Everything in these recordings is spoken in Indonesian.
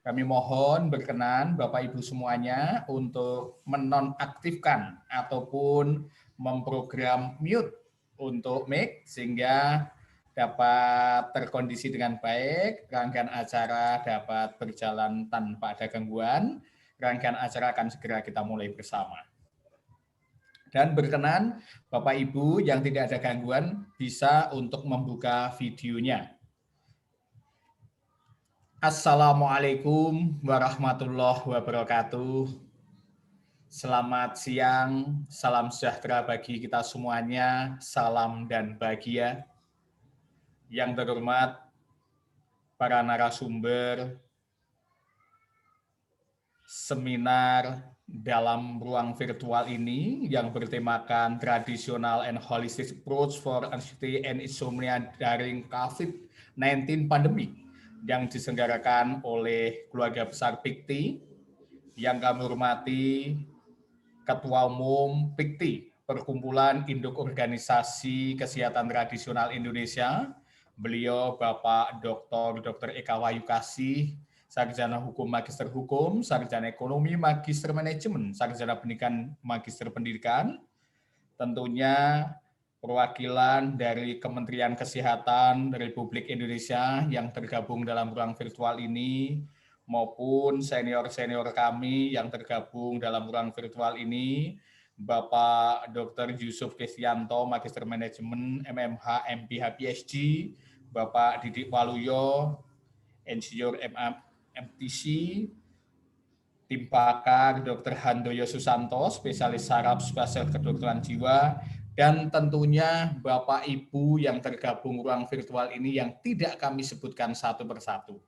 Kami mohon berkenan Bapak Ibu semuanya untuk menonaktifkan ataupun memprogram mute untuk mic sehingga dapat terkondisi dengan baik, rangkaian acara dapat berjalan tanpa ada gangguan. Rangkaian acara akan segera kita mulai bersama. Dan berkenan Bapak Ibu yang tidak ada gangguan bisa untuk membuka videonya. Assalamualaikum warahmatullahi wabarakatuh. Selamat siang, salam sejahtera bagi kita semuanya, salam dan bahagia. Yang terhormat para narasumber seminar dalam ruang virtual ini yang bertemakan Traditional and Holistic Approach for Anxiety and Insomnia during COVID-19 Pandemic yang diselenggarakan oleh keluarga besar PIKTI, yang kami hormati Ketua Umum PIKTI, Perkumpulan Induk Organisasi Kesehatan Tradisional Indonesia, beliau Bapak Dr. Eka Wahyu Kasih, Sarjana Hukum Magister Hukum, Sarjana Ekonomi Magister Manajemen, Sarjana Pendidikan Magister Pendidikan, tentunya perwakilan dari Kementerian Kesehatan Republik Indonesia yang tergabung dalam ruang virtual ini, maupun senior-senior kami yang tergabung dalam ruang virtual ini, Bapak Dr. Yusuf Kristianto, Magister Manajemen, MMH, MPH, PhD, Bapak Didik Waluyo, Insinyur MTC, tim pakar Dr. Handoyo Susanto, spesialis saraf spesial kedokteran jiwa, dan tentunya Bapak Ibu yang tergabung ruang virtual ini yang tidak kami sebutkan satu persatu.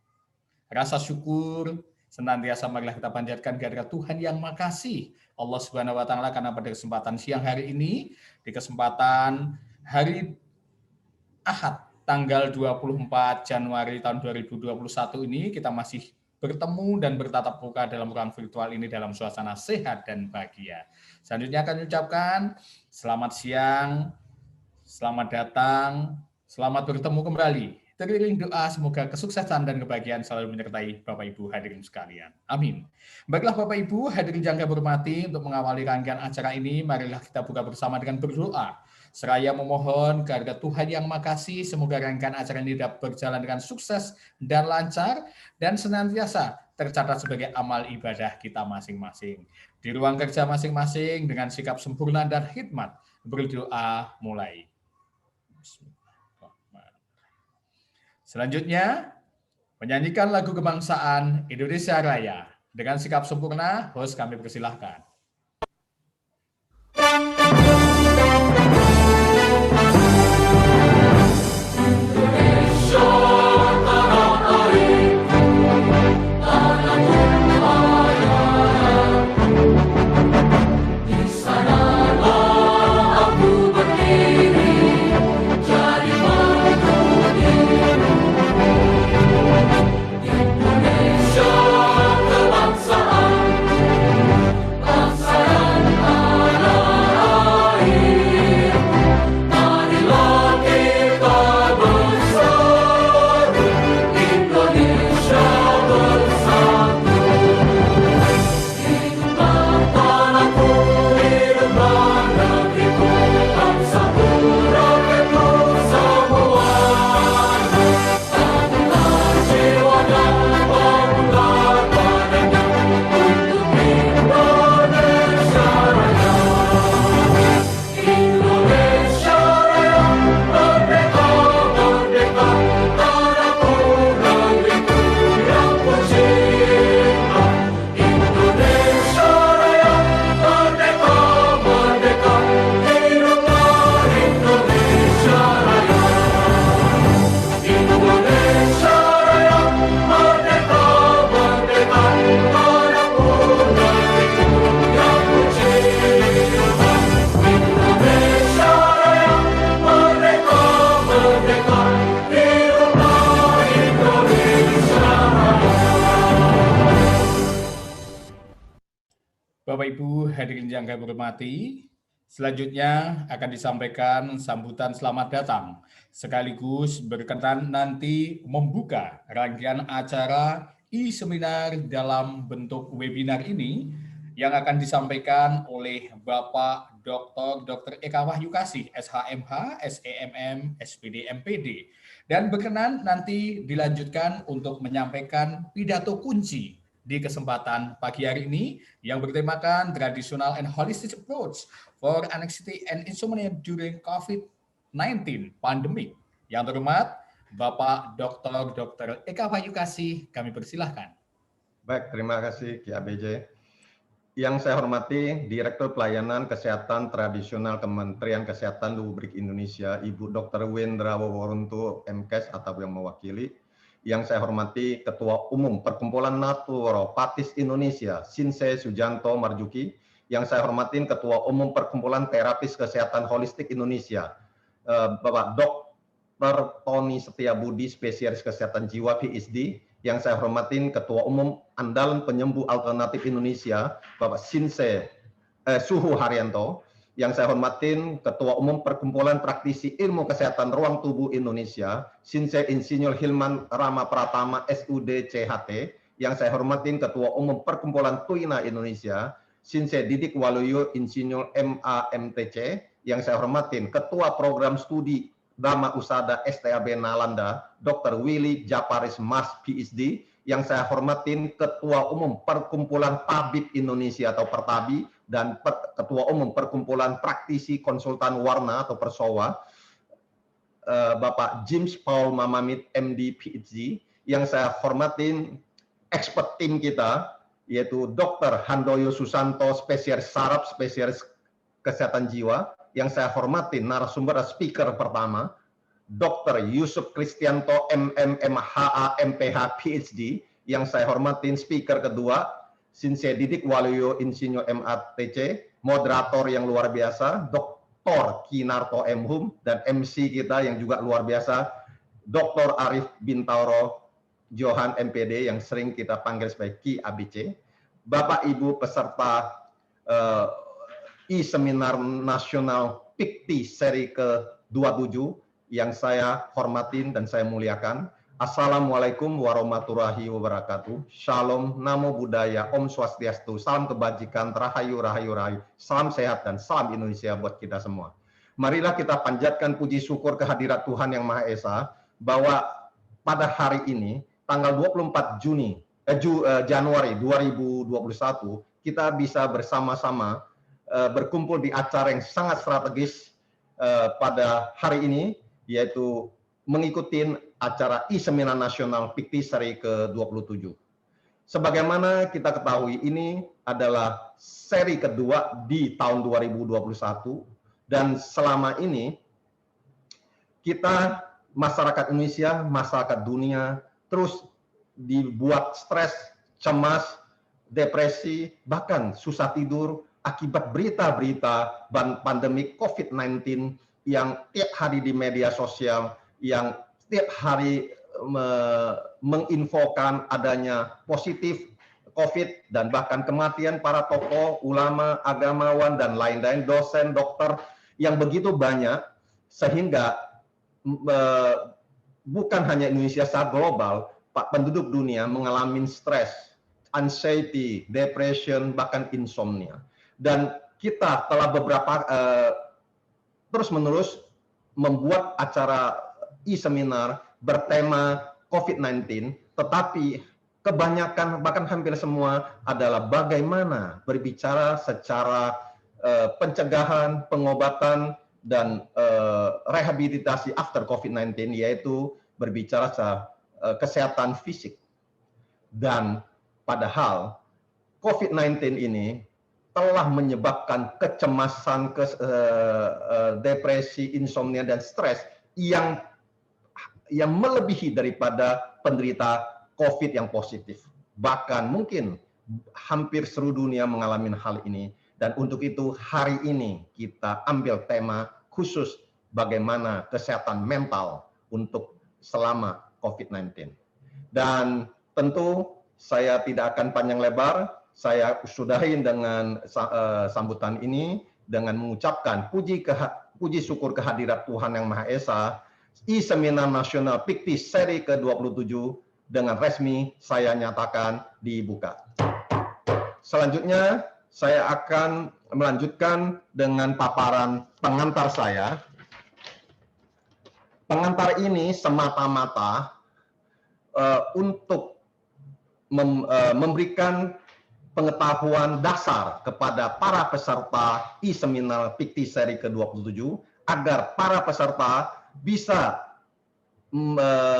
Rasa syukur senantiasa marilah kita panjatkan kehadirat Tuhan yang makasih Allah Subhanahu wa taala karena pada kesempatan siang hari ini, di kesempatan hari Ahad tanggal 24 Januari tahun 2021 ini kita masih bertemu dan bertatap muka dalam ruang virtual ini dalam suasana sehat dan bahagia. Selanjutnya akan ucapkan selamat siang, selamat datang, selamat bertemu kembali. Teriring doa semoga kesuksesan dan kebahagiaan selalu menyertai Bapak Ibu hadirin sekalian. Amin. Baiklah Bapak Ibu hadirin yang kami hormati, untuk mengawali rangkaian acara ini, marilah kita buka bersama dengan berdoa. Seraya memohon kehadirat Tuhan yang makasih, semoga rangkaian acara ini dapat berjalan dengan sukses dan lancar, dan senantiasa tercatat sebagai amal ibadah kita masing-masing. Di ruang kerja masing-masing dengan sikap sempurna dan hikmat, berdoa mulai. Selanjutnya, menyanyikan lagu kebangsaan Indonesia Raya. Dengan sikap sempurna, host kami persilahkan. Bapak Ibu hadirin yang kami hormati, selanjutnya akan disampaikan sambutan selamat datang, sekaligus berkenan nanti membuka rangkaian acara e-seminar dalam bentuk webinar ini yang akan disampaikan oleh Bapak Dr. Eka Wahyukasih, SHMH, SEMM, SPD, MPD. Dan berkenan nanti dilanjutkan untuk menyampaikan pidato kunci di kesempatan pagi hari ini yang bertemakan Traditional and Holistic Approach for Anxiety and Insomnia during COVID-19 Pandemic. Yang terhormat, Bapak Dr. Eka Wahyukasih, kami persilahkan. Baik, terima kasih Ki ABJ. Yang saya hormati Direktur Pelayanan Kesehatan Tradisional Kementerian Kesehatan Republik Indonesia, Ibu Dr. Wendra Woworuntu, MKes atau yang mewakili. Yang saya hormati Ketua Umum Perkumpulan Naturopatis Indonesia, Sinse Sujanto Marjuki. Yang saya hormati Ketua Umum Perkumpulan Terapis Kesehatan Holistik Indonesia, Bapak Dr. Tony Setiabudi, Spesialis Kesehatan Jiwa PhD. Yang saya hormatin Ketua Umum Andalan Penyembuh Alternatif Indonesia, Bapak Suhu Haryanto. Yang saya hormatin Ketua Umum Perkumpulan Praktisi Ilmu Kesehatan Ruang Tubuh Indonesia, Sinse Insinyur Hilman Rama Pratama, SUD CHT. Yang saya hormatin Ketua Umum Perkumpulan Tuina Indonesia, Sinse Didik Waluyo, Insinyur MA MTC. Yang saya hormatin Ketua Program Studi Dhamma Usada STAB Nalanda, Dr. Willy Japaris Mas PhD. Yang saya hormatin Ketua Umum Perkumpulan Tabib Indonesia atau Pertabi dan Ketua Umum Perkumpulan Praktisi Konsultan Warna atau Persowa, Bapak James Paul Mamamit MD PhD. Yang saya hormatin expert tim kita yaitu Dr. Handoyo Susanto, spesialis saraf, spesialis kesehatan jiwa. Yang saya hormatin narasumber speaker pertama, Dr. Yusuf Kristianto, MMMHA, MPH, PhD. Yang saya hormatin speaker kedua, Sinse Didik Waluyo, Insinyur MATC, moderator yang luar biasa, Dr. Kinarto M. Hum, dan MC kita yang juga luar biasa, Dr. Arif Bintoro Johan MPD, yang sering kita panggil sebagai Ki ABC. Bapak Ibu peserta e-seminar nasional PIKTI seri ke-27 yang saya hormatin dan saya muliakan. Assalamualaikum warahmatullahi wabarakatuh. Shalom, Namo Buddhaya, Om Swastiastu, salam kebajikan, rahayu, rahayu, rahayu, salam sehat dan salam Indonesia buat kita semua. Marilah kita panjatkan puji syukur kehadirat Tuhan Yang Maha Esa bahwa pada hari ini, tanggal 24 Januari 2021, kita bisa bersama-sama berkumpul di acara yang sangat strategis pada hari ini, yaitu mengikuti acara e-seminar nasional PIKTI seri ke-27. Sebagaimana kita ketahui, ini adalah seri kedua di tahun 2021, dan selama ini kita, masyarakat Indonesia, masyarakat dunia, terus dibuat stres, cemas, depresi, bahkan susah tidur, akibat berita-berita pandemi COVID-19 yang tiap hari di media sosial, yang tiap hari menginfokan adanya positif COVID dan bahkan kematian para tokoh, ulama, agamawan, dan lain-lain, dosen, dokter, yang begitu banyak, sehingga bukan hanya Indonesia, secara global, penduduk dunia mengalami stres, anxiety, depression, bahkan insomnia. Dan kita telah beberapa terus-menerus membuat acara e-seminar bertema COVID-19, tetapi kebanyakan, bahkan hampir semua adalah bagaimana berbicara secara pencegahan, pengobatan, dan rehabilitasi after COVID-19, yaitu berbicara secara kesehatan fisik. Dan padahal COVID-19 ini telah menyebabkan kecemasan, depresi, insomnia, dan stres yang melebihi daripada penderita COVID yang positif. Bahkan mungkin hampir seluruh dunia mengalami hal ini. Dan untuk itu hari ini kita ambil tema khusus bagaimana kesehatan mental untuk selama COVID-19. Dan tentu saya tidak akan panjang lebar. Saya sudahin dengan sambutan ini dengan mengucapkan puji syukur kehadirat Tuhan Yang Maha Esa. E-seminar nasional PIKTI seri ke-27 dengan resmi saya nyatakan dibuka. Selanjutnya, saya akan melanjutkan dengan paparan pengantar saya. Pengantar ini semata-mata untuk memberikan pengetahuan dasar kepada para peserta e-seminar PIKTI seri ke-27 agar para peserta bisa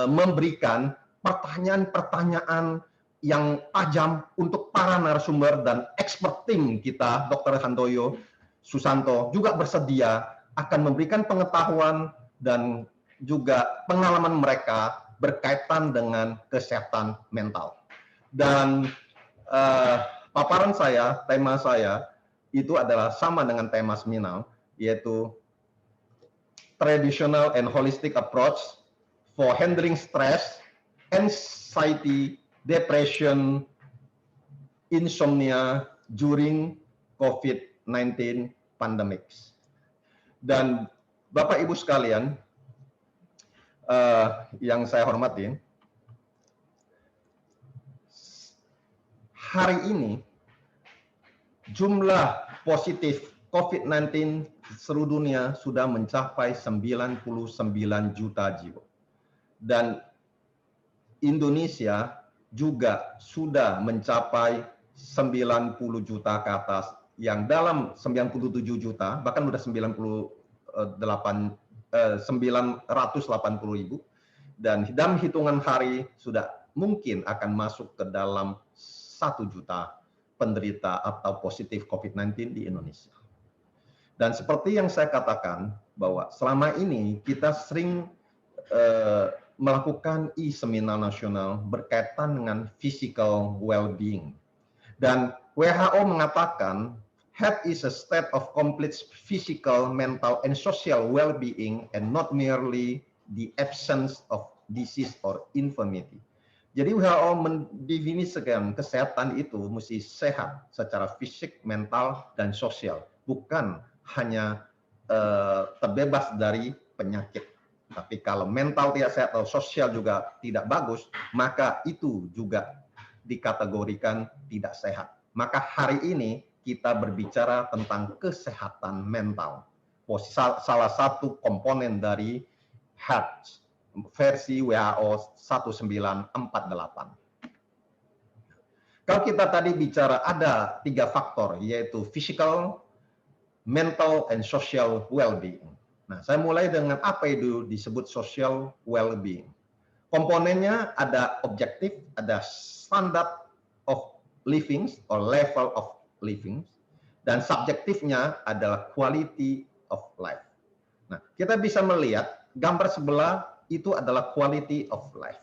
memberikan pertanyaan-pertanyaan yang tajam untuk para narasumber dan expert tim kita, Dr. Handoyo Susanto, juga bersedia akan memberikan pengetahuan dan juga pengalaman mereka berkaitan dengan kesehatan mental. Dan paparan saya, tema saya, itu adalah sama dengan tema seminar, yaitu Traditional and Holistic Approach for Handling Stress, Anxiety, Depression, Insomnia during COVID-19 pandemics. Dan Bapak Ibu sekalian, yang saya hormati, hari ini jumlah positif COVID-19 seluruh dunia sudah mencapai 99 juta jiwa. Dan Indonesia juga sudah mencapai 90 juta ke atas, yang dalam 97 juta, bahkan sudah 980 ribu, dan dalam hitungan hari sudah mungkin akan masuk ke dalam 1 juta penderita atau positif COVID-19 di Indonesia. Dan seperti yang saya katakan, bahwa selama ini kita sering melakukan e-seminar nasional berkaitan dengan physical well-being. Dan WHO mengatakan, health is a state of complete physical, mental, and social well-being and not merely the absence of disease or infirmity. Jadi WHO mendefinisikan kesehatan itu mesti sehat secara fisik, mental, dan sosial. Bukan hanya terbebas dari penyakit. Tapi kalau mental tidak sehat atau sosial juga tidak bagus, maka itu juga dikategorikan tidak sehat. Maka hari ini kita berbicara tentang kesehatan mental. Salah satu komponen dari health versi WHO 1948. Kalau kita tadi bicara ada 3 faktor, yaitu physical, mental, and social well-being. Nah, saya mulai dengan apa itu disebut social well-being. Komponennya ada objektif, ada standard of living or level of living, dan subjektifnya adalah quality of life. Nah, kita bisa melihat gambar sebelah itu adalah quality of life,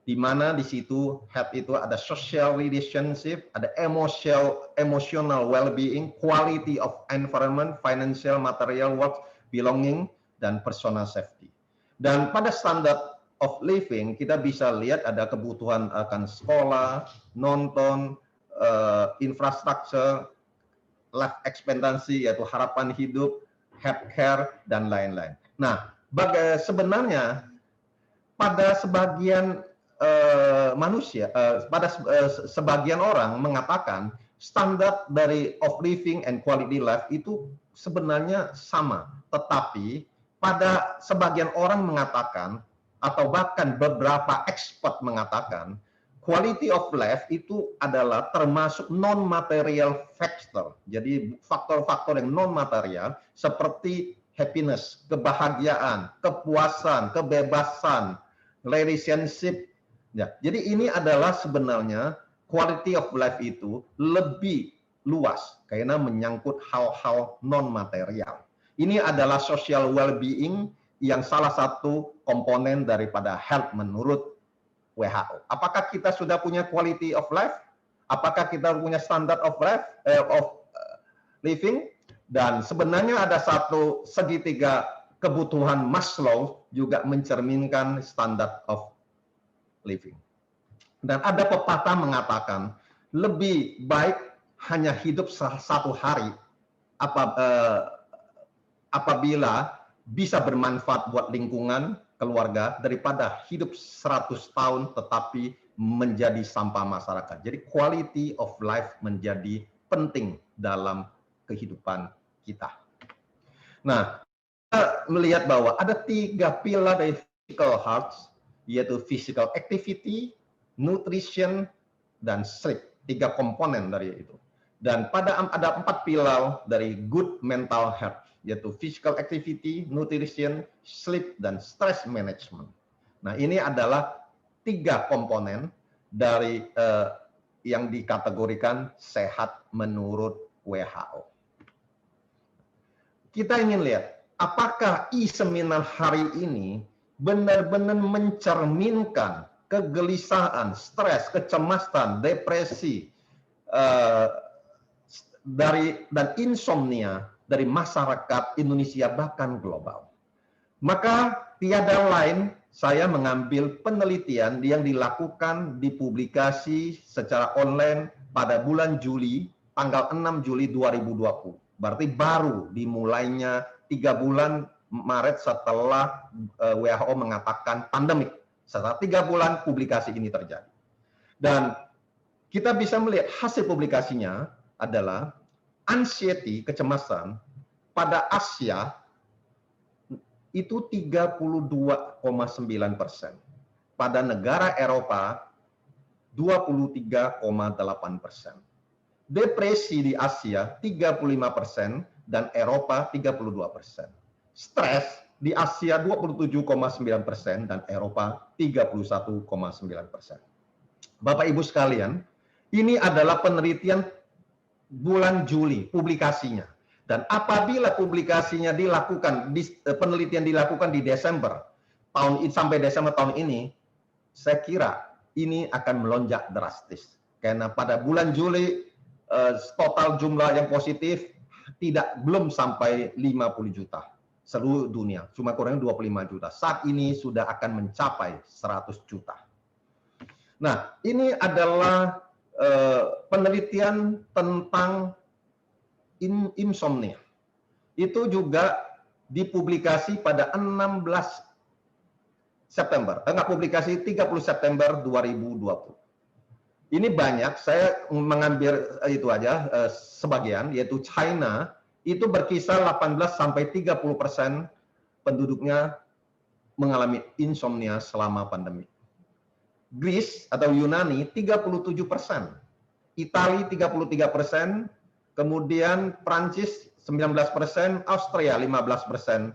di mana di situ health itu ada social relationship, ada emotional well-being, quality of environment, financial, material, work, belonging, dan personal safety. Dan pada standard of living kita bisa lihat ada kebutuhan akan sekolah, nonton, infrastruktur, life expectancy yaitu harapan hidup, healthcare, dan lain-lain. Nah, sebenarnya pada sebagian manusia, pada sebagian orang mengatakan standar dari of living and quality life itu sebenarnya sama, tetapi pada sebagian orang mengatakan atau bahkan beberapa expert mengatakan quality of life itu adalah termasuk non-material factor. Jadi faktor-faktor yang non-material seperti happiness, kebahagiaan, kepuasan, kebebasan, relationship. Ya, jadi ini adalah sebenarnya quality of life itu lebih luas karena menyangkut hal-hal non-material. Ini adalah social well-being yang salah satu komponen daripada health menurut WHO. Apakah kita sudah punya quality of life? Apakah kita punya standard of life, living? Dan sebenarnya ada satu segitiga kebutuhan Maslow juga mencerminkan standard of living. Dan ada pepatah mengatakan lebih baik hanya hidup satu hari apabila bisa bermanfaat buat lingkungan keluarga daripada hidup 100 tahun tetapi menjadi sampah masyarakat. Jadi quality of life menjadi penting dalam kehidupan kita. Nah, kita melihat bahwa ada 3 pilar dari physical health, yaitu physical activity, nutrition, dan sleep. 3 komponen dari itu. Dan ada 4 pilar dari good mental health, yaitu physical activity, nutrition, sleep, dan stress management. Nah, ini adalah 3 komponen dari yang dikategorikan sehat menurut WHO. Kita ingin lihat, apakah e-seminar hari ini benar-benar mencerminkan kegelisahan, stres, kecemasan, depresi, dan insomnia dari masyarakat Indonesia bahkan global. Maka tiada lain saya mengambil penelitian yang dilakukan di publikasi secara online pada bulan Juli, tanggal 6 Juli 2020. Berarti baru dimulainya 3 bulan Maret setelah WHO mengatakan pandemik. Setelah 3 bulan publikasi ini terjadi. Dan kita bisa melihat hasil publikasinya adalah anxiety, kecemasan, pada Asia itu 32,9%. Pada negara Eropa 23,8%. Depresi di Asia 35% dan Eropa 32%. Stres di Asia 27,9% dan Eropa 31,9%. Bapak Ibu sekalian, ini adalah penelitian bulan Juli publikasinya. Dan apabila publikasinya dilakukan, penelitian dilakukan di Desember sampai Desember tahun ini, saya kira ini akan melonjak drastis. Karena pada bulan Juli total jumlah yang positif belum sampai 50 juta seluruh dunia, cuma kurang 25 juta. Saat ini sudah akan mencapai 100 juta. Nah, ini adalah penelitian tentang insomnia. Itu juga dipublikasi pada 16 September. Publikasi 30 September 2020. Ini banyak, saya mengambil itu aja sebagian, yaitu China itu berkisar 18-30% penduduknya mengalami insomnia selama pandemi. Greece atau Yunani 37%, Italia 33%, kemudian Prancis 19%, Austria 15%,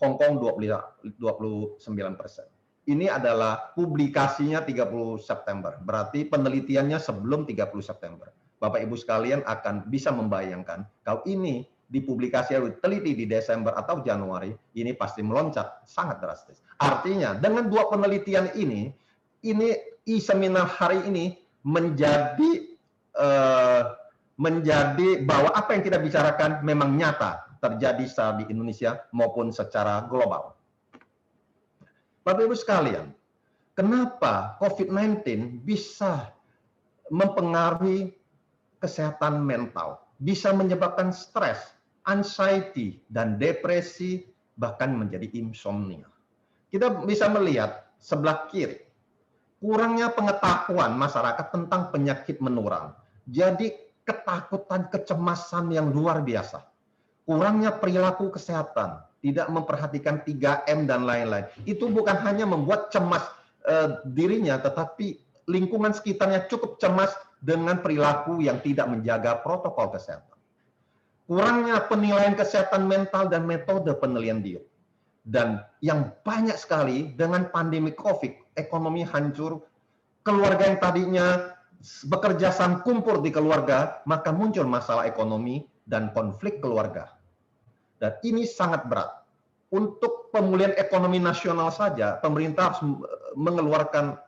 Hong Kong 29%. Ini adalah publikasinya 30 September, berarti penelitiannya sebelum 30 September. Bapak Ibu sekalian akan bisa membayangkan kalau ini dipublikasi atau diteliti di Desember atau Januari, ini pasti meloncat sangat drastis. Artinya dengan 2 penelitian ini e-seminar hari ini menjadi bahwa apa yang kita bicarakan memang nyata terjadi secara di Indonesia maupun secara global. Bapak Ibu sekalian, kenapa COVID-19 bisa mempengaruhi kesehatan mental, bisa menyebabkan stres, anxiety, dan depresi, bahkan menjadi insomnia? Kita bisa melihat sebelah kiri, kurangnya pengetahuan masyarakat tentang penyakit menular. Jadi ketakutan, kecemasan yang luar biasa. Kurangnya perilaku kesehatan, tidak memperhatikan 3M dan lain-lain. Itu bukan hanya membuat cemas dirinya, tetapi lingkungan sekitarnya cukup cemas dengan perilaku yang tidak menjaga protokol kesehatan. Kurangnya penilaian kesehatan mental dan metode penilaian diri. Dan yang banyak sekali dengan pandemi COVID, ekonomi hancur, keluarga yang tadinya bekerja sangkumpur di keluarga, maka muncul masalah ekonomi dan konflik keluarga. Dan ini sangat berat. Untuk pemulihan ekonomi nasional saja, pemerintah harus mengeluarkan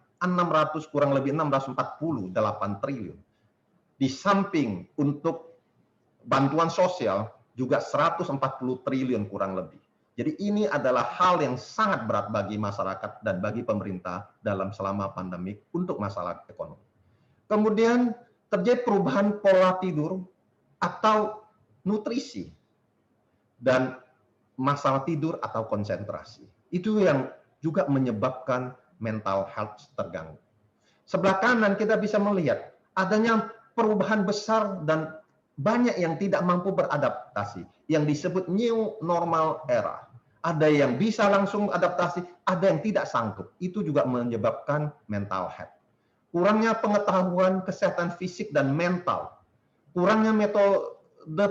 kurang lebih 648 triliun. Di samping untuk bantuan sosial juga 140 triliun kurang lebih. Jadi ini adalah hal yang sangat berat bagi masyarakat dan bagi pemerintah dalam selama pandemik untuk masalah ekonomi. Kemudian terjadi perubahan pola tidur atau nutrisi dan masalah tidur atau konsentrasi. Itu yang juga menyebabkan mental health terganggu. Sebelah kanan kita bisa melihat adanya perubahan besar dan banyak yang tidak mampu beradaptasi, yang disebut new normal era. Ada yang bisa langsung adaptasi, ada yang tidak sanggup. Itu juga menyebabkan mental health. Kurangnya pengetahuan kesehatan fisik dan mental, kurangnya metode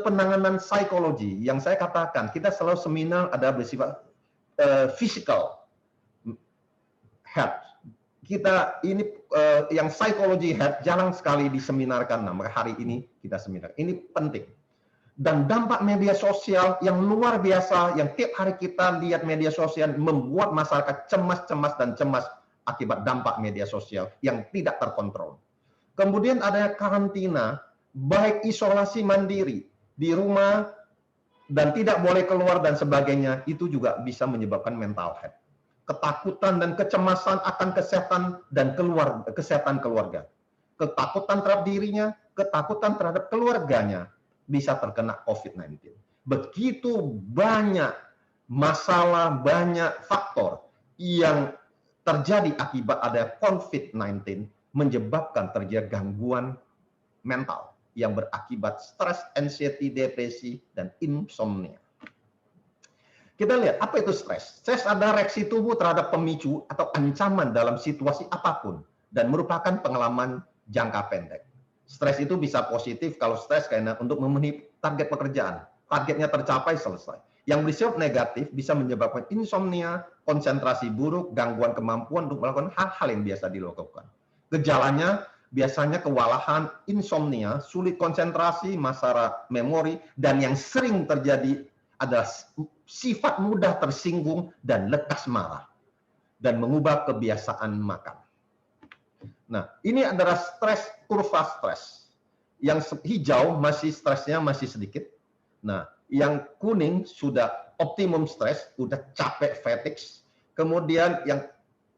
penanganan psikologi. Yang saya katakan, kita selalu seminar ada bersifat physical health. Kita ini yang psikologi health jarang sekali diseminarkan. Nah, hari ini kita seminar. Ini penting. Dan dampak media sosial yang luar biasa, yang tiap hari kita lihat media sosial membuat masyarakat cemas dan cemas akibat dampak media sosial yang tidak terkontrol. Kemudian ada karantina, baik isolasi mandiri di rumah dan tidak boleh keluar dan sebagainya, itu juga bisa menyebabkan mental health. Ketakutan dan kecemasan akan kesehatan dan kesehatan keluarga. Ketakutan terhadap dirinya, ketakutan terhadap keluarganya bisa terkena COVID-19. Begitu banyak masalah, banyak faktor yang terjadi akibat ada COVID-19 menyebabkan terjadi gangguan mental yang berakibat stres, anxiety, depresi, dan insomnia. Kita lihat, apa itu stres? Stres adalah reaksi tubuh terhadap pemicu atau ancaman dalam situasi apapun dan merupakan pengalaman jangka pendek. Stres itu bisa positif kalau stres karena untuk memenuhi target pekerjaan. Targetnya tercapai, selesai. Yang bersifat negatif bisa menyebabkan insomnia, konsentrasi buruk, gangguan kemampuan untuk melakukan hal-hal yang biasa dilakukan. Gejalanya biasanya kewalahan, insomnia, sulit konsentrasi, masalah memori, dan yang sering terjadi adalah sifat mudah tersinggung dan lekas marah, dan mengubah kebiasaan makan. Nah, ini adalah stres, kurva stres. Yang hijau masih stresnya masih sedikit. Nah, yang kuning sudah optimum stres, sudah capek, fatigue. Kemudian yang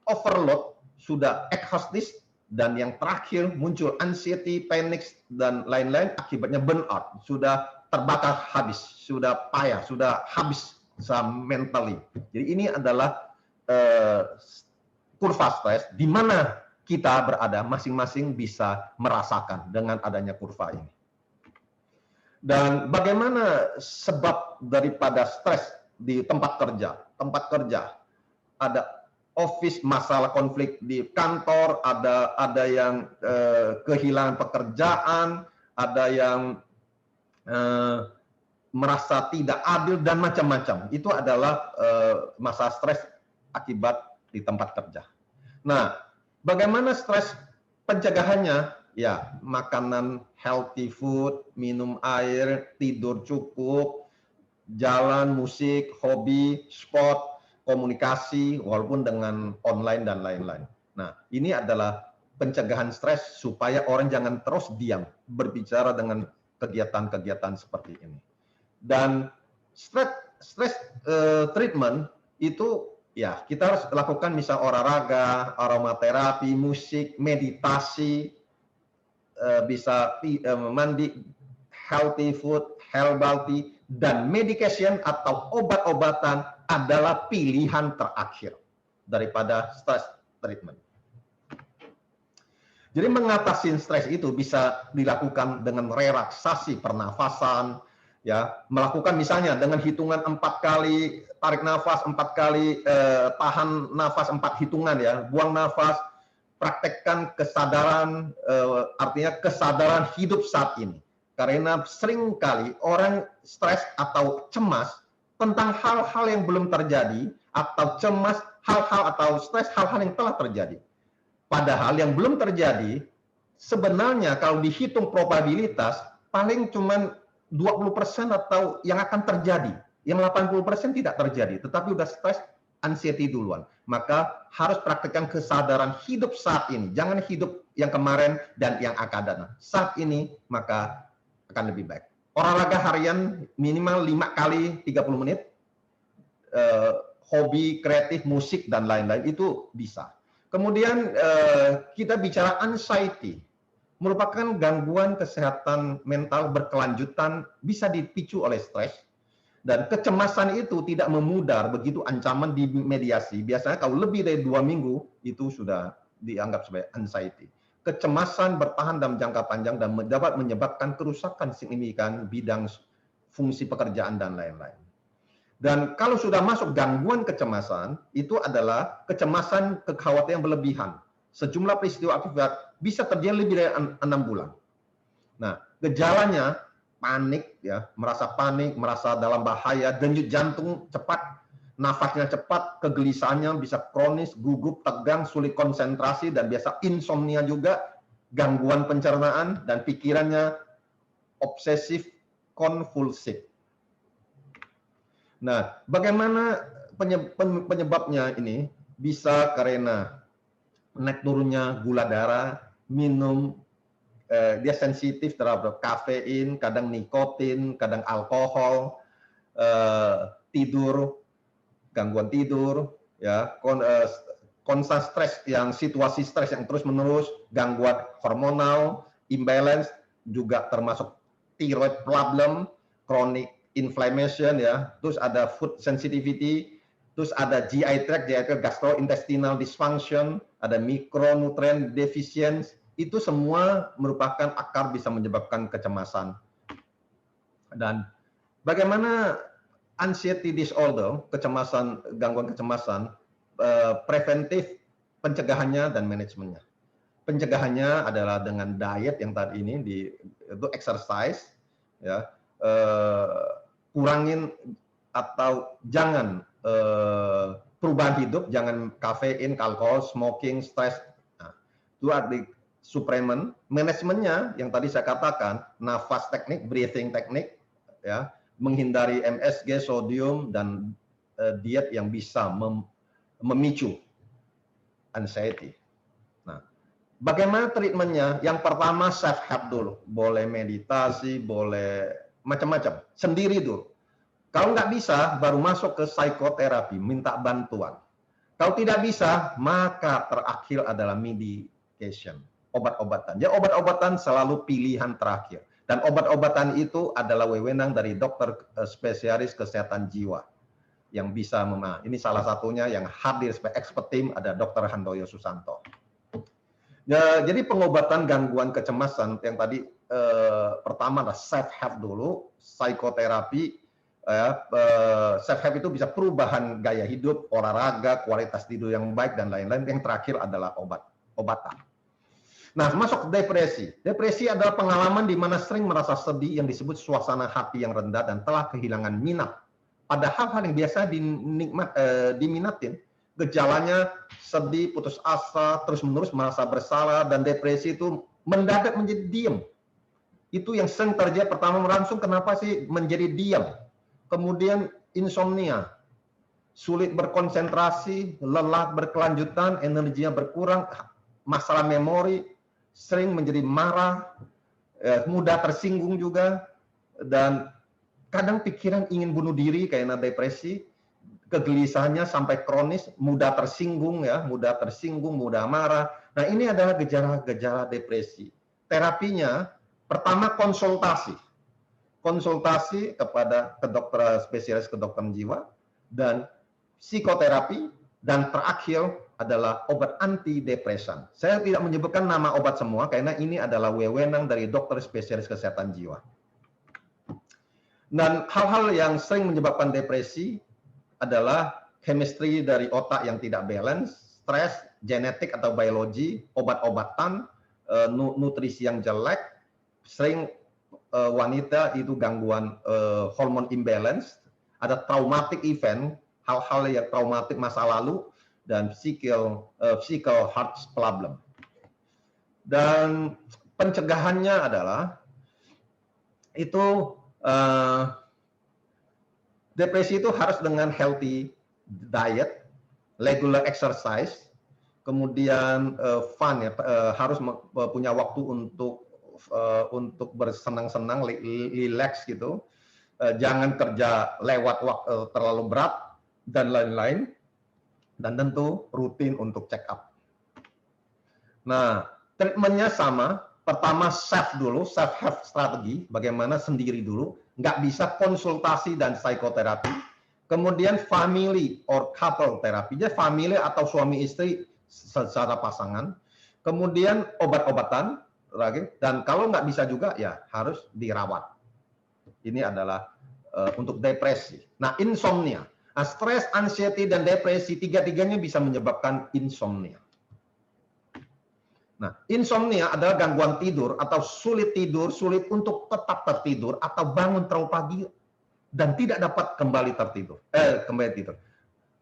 overload sudah exhausted, dan yang terakhir muncul anxiety, panic, dan lain-lain akibatnya burnout, sudah terbakar habis, sudah payah, sudah habis mentally. Jadi ini adalah kurva stres di mana kita berada, masing-masing bisa merasakan dengan adanya kurva ini. Dan bagaimana sebab daripada stres di tempat kerja? Tempat kerja ada office, masalah konflik di kantor, ada yang kehilangan pekerjaan, ada yang merasa tidak adil dan macam-macam. Itu adalah masalah stres akibat di tempat kerja. Nah, bagaimana stres pencegahannya? Ya, makanan healthy food, minum air, tidur cukup, jalan, musik, hobi, sport, komunikasi, walaupun dengan online dan lain-lain. Nah, ini adalah pencegahan stres supaya orang jangan terus diam, berbicara dengan kegiatan-kegiatan seperti ini. Dan stress treatment itu ya kita harus lakukan misal olahraga, aromaterapi, musik, meditasi, bisa mandi, healthy food, herbal tea, dan medication atau obat-obatan adalah pilihan terakhir daripada stress treatment. Jadi mengatasi stres itu bisa dilakukan dengan relaksasi pernafasan, ya, melakukan misalnya dengan hitungan 4 kali tarik nafas, 4 kali tahan nafas, 4 hitungan ya, buang nafas, praktekkan kesadaran, artinya kesadaran hidup saat ini. Karena seringkali orang stres atau cemas tentang hal-hal yang belum terjadi, atau cemas hal-hal atau stres hal-hal yang telah terjadi. Padahal yang belum terjadi, sebenarnya kalau dihitung probabilitas, paling cuma 20% atau yang akan terjadi. Yang 80% tidak terjadi, tetapi udah stres, anxiety duluan. Maka harus praktekkan kesadaran hidup saat ini. Jangan hidup yang kemarin dan yang akan datang. Saat ini, maka akan lebih baik. Olahraga harian minimal 5 kali 30 menit. Hobi, kreatif, musik, dan lain-lain itu bisa. Kemudian kita bicara anxiety, merupakan gangguan kesehatan mental berkelanjutan, bisa dipicu oleh stres, Dan kecemasan itu tidak memudar begitu ancaman di mediasi. Biasanya kalau lebih dari 2 minggu itu sudah dianggap sebagai anxiety. Kecemasan bertahan dalam jangka panjang dan dapat menyebabkan kerusakan signifikan bidang fungsi pekerjaan dan lain-lain. Dan kalau sudah masuk gangguan kecemasan, itu adalah kecemasan kekhawatiran berlebihan. Sejumlah peristiwa akibat bisa terjadi lebih dari 6 bulan. Nah, gejalanya panik, ya, merasa dalam bahaya, denyut jantung cepat, nafasnya cepat, kegelisahannya bisa kronis, gugup, tegang, sulit konsentrasi, dan biasa insomnia juga, gangguan pencernaan, dan pikirannya obsesif konvulsif. Nah, bagaimana penyebabnya ini? Bisa karena naik turunnya gula darah, minum, dia sensitif terhadap kafein, kadang nikotin, kadang alkohol, tidur, gangguan tidur, ya, konstan stres, yang situasi stres yang terus menerus, gangguan hormonal, imbalance, juga termasuk thyroid problem, chronic inflammation, ya, terus ada food sensitivity, terus ada GI tract, gastrointestinal dysfunction, ada mikronutrien deficiency. Itu semua merupakan akar bisa menyebabkan kecemasan. Dan bagaimana anxiety disorder, kecemasan, gangguan kecemasan, preventif, pencegahannya dan manajemennya. Pencegahannya adalah dengan diet yang tadi ini, itu exercise, ya, kurangin atau jangan perubahan hidup, jangan kafein, alkohol, smoking, stres. Nah, itu ada suplemen. Manajemennya yang tadi saya katakan, nafas teknik, breathing teknik, ya, menghindari MSG, sodium, dan diet yang bisa memicu anxiety. Nah, bagaimana treatmentnya? Yang pertama self help dulu, boleh meditasi, boleh macam-macam, sendiri dulu. Kalau nggak bisa, baru masuk ke psikoterapi, minta bantuan. Kalau tidak bisa, maka terakhir adalah medication, obat-obatan. Ya, obat-obatan selalu pilihan terakhir. Dan obat-obatan itu adalah wewenang dari dokter spesialis kesehatan jiwa yang bisa ini salah satunya yang hadir sebagai expert team, ada Dr. Handoyo Susanto. Ya, jadi pengobatan gangguan kecemasan yang tadi pertama adalah self help dulu, psikoterapi. Self help itu bisa perubahan gaya hidup, olahraga, kualitas tidur yang baik, dan lain-lain. Yang terakhir adalah obatan. Nah, masuk depresi. Depresi adalah pengalaman di mana sering merasa sedih yang disebut suasana hati yang rendah dan telah kehilangan minat pada hal-hal yang biasa diminatin. Gejalanya sedih, putus asa, terus-menerus merasa bersalah, dan depresi itu mendadak menjadi diam. Itu yang sering terjadi. Pertama merangsung, kenapa sih menjadi diam? Kemudian insomnia, sulit berkonsentrasi, lelah berkelanjutan, energinya berkurang, masalah memori, sering menjadi marah, mudah tersinggung juga, dan kadang pikiran ingin bunuh diri karena depresi, kegelisahannya sampai kronis, mudah tersinggung, ya, mudah marah. Nah, ini adalah gejala-gejala depresi. Terapinya, pertama konsultasi kepada dokter spesialis kedokteran jiwa, dan psikoterapi, dan terakhir adalah obat antidepresan. Saya tidak menyebutkan nama obat semua karena ini adalah wewenang dari dokter spesialis kesehatan jiwa. Dan hal-hal yang sering menyebabkan depresi adalah chemistry dari otak yang tidak balance, stres, genetik atau biologi, obat-obatan, nutrisi yang jelek, sering wanita itu gangguan hormon imbalance, ada traumatic event, hal-hal yang traumatik masa lalu, dan psychical heart problem. Dan pencegahannya adalah itu depresi itu harus dengan healthy diet, regular exercise, kemudian fun, ya, harus punya waktu untuk bersenang-senang, relax gitu, jangan kerja lewat waktu terlalu berat, dan lain-lain, dan tentu rutin untuk check up. Nah, treatmentnya sama. Pertama self dulu, self help strategi, bagaimana sendiri dulu. nggak bisa konsultasi dan psikoterapi. Kemudian family or couple terapi, jadi family atau suami istri secara pasangan. Kemudian obat-obatan lagi, dan kalau nggak bisa juga ya harus dirawat. Ini adalah untuk depresi. Nah, insomnia. Nah, stres, anxiety, dan depresi, tiga-tiganya bisa menyebabkan insomnia. Nah, insomnia adalah gangguan tidur atau sulit tidur, sulit untuk tetap tertidur atau bangun terlalu pagi dan tidak dapat kembali tertidur. Kembali tidur.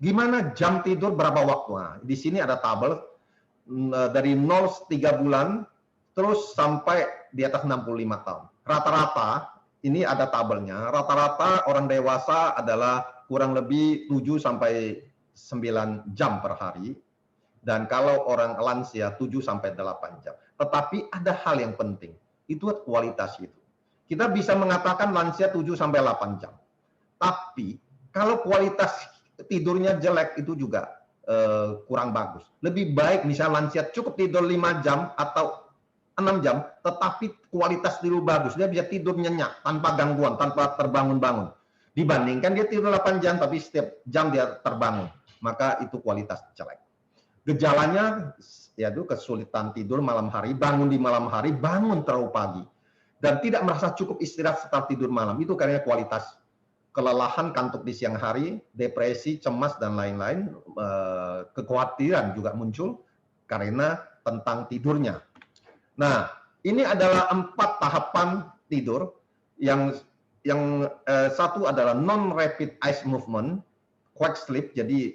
Gimana jam tidur berapa waktu? Nah, di sini ada tabel dari 0 3 bulan terus sampai di atas 65 tahun. Rata-rata ini ada tabelnya. Rata-rata orang dewasa adalah kurang lebih 7 sampai 9 jam per hari. Dan kalau orang lansia 7 sampai 8 jam. Tetapi ada hal yang penting, itu kualitas itu. Kita bisa mengatakan lansia 7 sampai 8 jam. Tapi kalau kualitas tidurnya jelek itu juga kurang bagus. Lebih baik misalnya lansia cukup tidur 5 jam atau 6 jam, tetapi kualitas tidur bagus. Dia bisa tidur nyenyak tanpa gangguan, tanpa terbangun-bangun. Dibandingkan dia tidur 8 jam tapi setiap jam dia terbangun. Maka itu kualitas jelek. Gejalanya yaitu kesulitan tidur malam hari, bangun di malam hari, bangun terlalu pagi, dan tidak merasa cukup istirahat setelah tidur malam. Itu karena kualitas kelelahan, kantuk di siang hari, depresi, cemas, dan lain-lain. Kekhawatiran juga muncul karena tentang tidurnya. Nah, ini adalah 4 tahapan tidur. Yang satu adalah non-rapid eye movement, quick sleep, jadi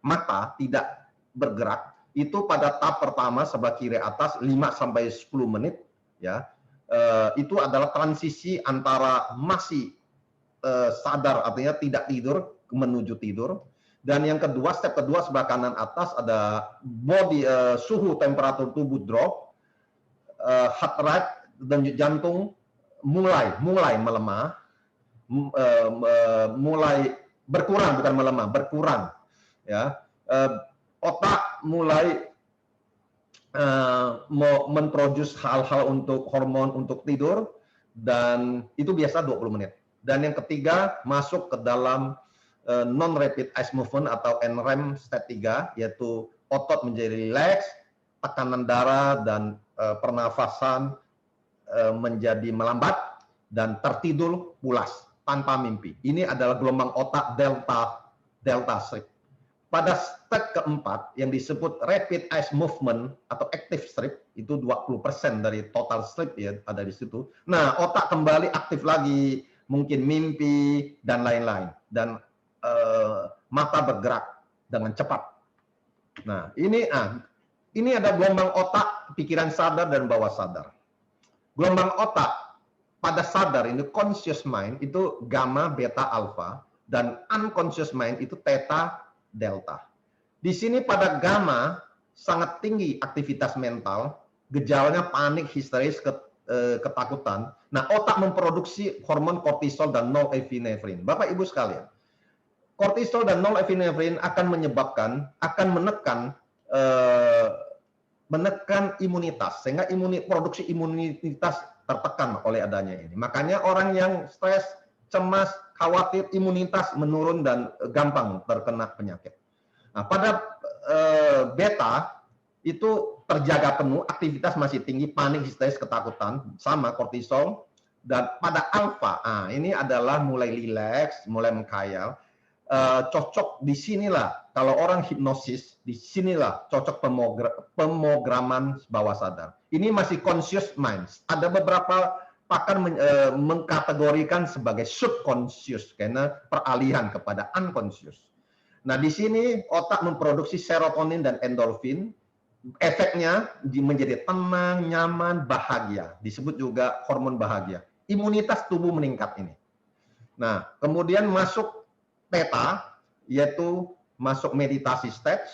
mata tidak bergerak, itu pada tahap pertama sebelah kiri atas 5 sampai 10 menit ya. Itu adalah transisi antara masih sadar, artinya tidak tidur menuju tidur. Dan yang kedua, step kedua sebelah kanan atas ada body suhu temperatur tubuh drop, heart rate, denyut jantung mulai melemah, mulai berkurang, bukan melemah, berkurang. Ya, otak mulai memproduksi hal-hal untuk hormon untuk tidur, dan itu biasa 20 menit. Dan yang ketiga masuk ke dalam non-rapid eye movement atau NREM step 3, yaitu otot menjadi rileks, tekanan darah dan pernafasan menjadi melambat, dan tertidur pulas tanpa mimpi. Ini adalah gelombang otak delta sleep. Pada step keempat yang disebut rapid eye movement atau active sleep, itu 20% dari total sleep ya ada di situ. Nah, otak kembali aktif lagi, mungkin mimpi dan lain-lain, dan mata bergerak dengan cepat. Nah, ini ada gelombang otak, pikiran sadar dan bawah sadar. Gelombang otak pada sadar ini conscious mind itu gamma, beta, alpha, dan unconscious mind itu theta, delta. Di sini pada gamma sangat tinggi aktivitas mental, gejalanya panik, histeris, ketakutan. Nah, otak memproduksi hormon kortisol dan norepinefrin. Bapak Ibu sekalian, kortisol dan norepinefrin akan menekan imunitas, sehingga produksi imunitas tertekan oleh adanya ini. Makanya orang yang stres, cemas, khawatir, imunitas menurun dan gampang terkena penyakit. Nah, pada beta itu terjaga penuh, aktivitas masih tinggi, panik, histeris, ketakutan, sama kortisol. Dan pada alfa, ini adalah mulai rileks, mulai mengkhayal. Cocok di sinilah kalau orang hipnosis, di sinilah cocok pemrograman bawah sadar. Ini masih conscious mind. Ada beberapa pakar mengkategorikan sebagai subconscious karena peralihan kepada unconscious. Nah, di sini otak memproduksi serotonin dan endorfin. Efeknya menjadi tenang, nyaman, bahagia. Disebut juga hormon bahagia. Imunitas tubuh meningkat ini. Nah, kemudian masuk theta, yaitu masuk meditasi stage,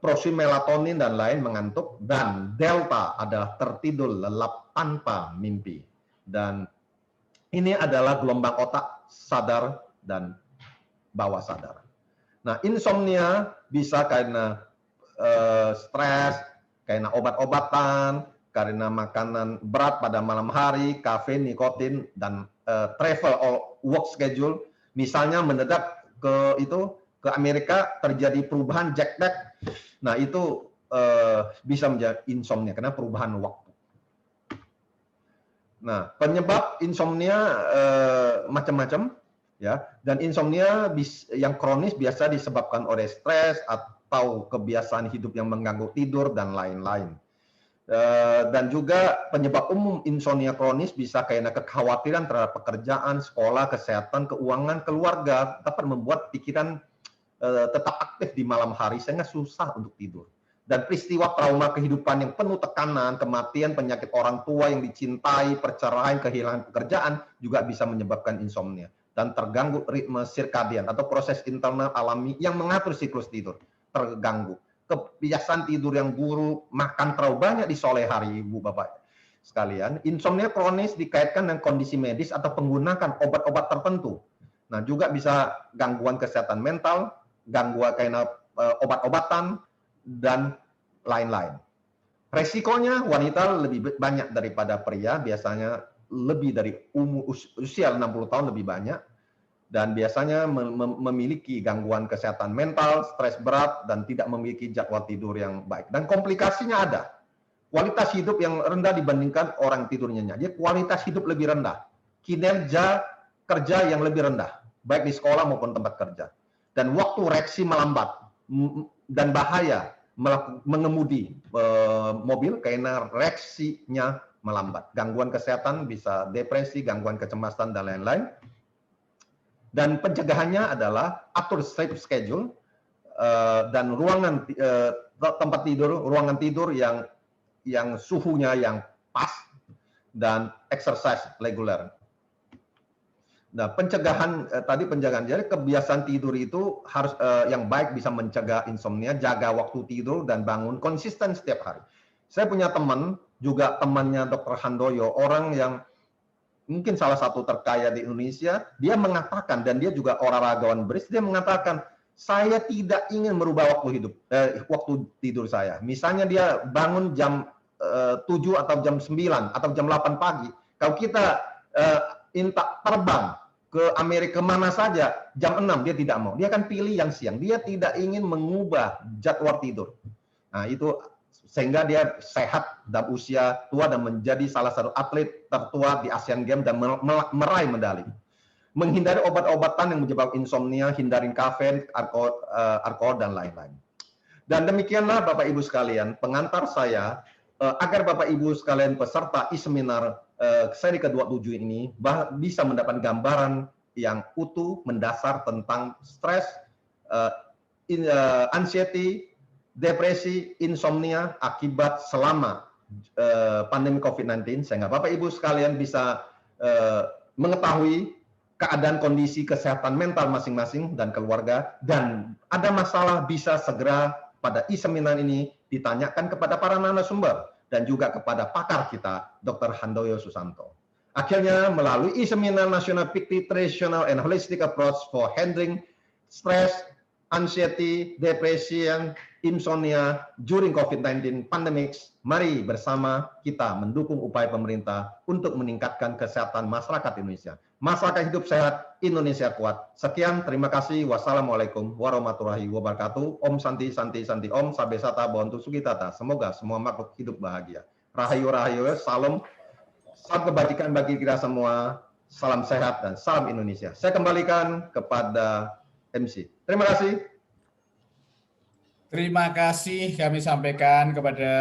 prosi-melatonin dan lain mengantuk, dan delta adalah tertidur lelap tanpa mimpi. Dan ini adalah gelombang otak sadar dan bawah sadar. Nah, insomnia bisa karena stres, karena obat-obatan, karena makanan berat pada malam hari, kafein, nikotin, dan travel or work schedule. Misalnya mendadak ke Amerika terjadi perubahan jet lag. Nah, itu bisa menjadi insomnia karena perubahan waktu. Nah, penyebab insomnia macam-macam ya, dan insomnia yang kronis biasa disebabkan oleh stres atau kebiasaan hidup yang mengganggu tidur dan lain-lain. Dan juga penyebab umum insomnia kronis bisa karena kekhawatiran terhadap pekerjaan, sekolah, kesehatan, keuangan, keluarga dapat membuat pikiran tetap aktif di malam hari sehingga susah untuk tidur. Dan peristiwa trauma kehidupan yang penuh tekanan, kematian, penyakit orang tua yang dicintai, perceraian, kehilangan pekerjaan juga bisa menyebabkan insomnia. Dan terganggu ritme sirkadian atau proses internal alami yang mengatur siklus tidur terganggu. Kebiasaan tidur yang buruk, makan terlalu banyak di sore hari, Ibu Bapak sekalian. Insomnia kronis dikaitkan dengan kondisi medis atau penggunaan obat-obat tertentu. Nah, juga bisa gangguan kesehatan mental, gangguan karena obat-obatan, dan lain-lain. Resikonya wanita lebih banyak daripada pria, biasanya lebih dari usia 60 tahun lebih banyak, dan biasanya memiliki gangguan kesehatan mental, stres berat, dan tidak memiliki jadwal tidur yang baik. Dan komplikasinya ada. Kualitas hidup yang rendah dibandingkan orang tidur nyenyak. Jadi kualitas hidup lebih rendah. Kinerja kerja yang lebih rendah, baik di sekolah maupun tempat kerja. Dan waktu reaksi melambat, dan bahaya mengemudi mobil karena reaksinya melambat. Gangguan kesehatan bisa depresi, gangguan kecemasan, dan lain-lain. Dan pencegahannya adalah atur sleep schedule dan ruangan tempat tidur, ruangan tidur yang suhunya yang pas, dan exercise reguler. Nah, pencegahan jadi kebiasaan tidur itu harus yang baik bisa mencegah insomnia, jaga waktu tidur dan bangun konsisten setiap hari. Saya punya teman, juga temannya Dr. Handoyo, orang yang mungkin salah satu terkaya di Indonesia, dia mengatakan, dan dia juga olahragawan beris, dia mengatakan, saya tidak ingin merubah waktu tidur saya. Misalnya dia bangun jam 7 atau jam 9 atau jam 8 pagi. Kalau kita terbang ke Amerika mana saja, jam 6 dia tidak mau. Dia akan pilih yang siang. Dia tidak ingin mengubah jadwal tidur. Nah, itu sehingga dia sehat dan usia tua dan menjadi salah satu atlet tertua di Asian Games dan meraih medali. Menghindari obat-obatan yang menyebabkan insomnia, hindari kafein, alkohol, dan lain-lain. Dan demikianlah Bapak Ibu sekalian, pengantar saya agar Bapak Ibu sekalian peserta e-seminar seri ke-27 ini bisa mendapat gambaran yang utuh mendasar tentang stres, anxiety, depresi, insomnia akibat selama pandemi COVID-19, sehingga Bapak Ibu sekalian bisa mengetahui keadaan kondisi kesehatan mental masing-masing dan keluarga, dan ada masalah bisa segera pada e-seminar ini ditanyakan kepada para narasumber dan juga kepada pakar kita, Dr. Handoyo Susanto. Akhirnya, melalui e-seminar nasional PIKTI Traditional and Holistic Approach for Handling Stress, Anxiety, Depression, Insomnia during COVID-19 pandemic, mari bersama kita mendukung upaya pemerintah untuk meningkatkan kesehatan masyarakat Indonesia. Masyarakat hidup sehat, Indonesia kuat. Sekian, terima kasih. Wassalamualaikum warahmatullahi wabarakatuh. Om Santi Santi Santi Om Sabesata Bontu Sugitata. Semoga semua makhluk hidup bahagia. Rahayu Rahayu, salam kebajikan bagi kita semua. Salam sehat dan salam Indonesia. Saya kembalikan kepada MC. Terima kasih. Terima kasih kami sampaikan kepada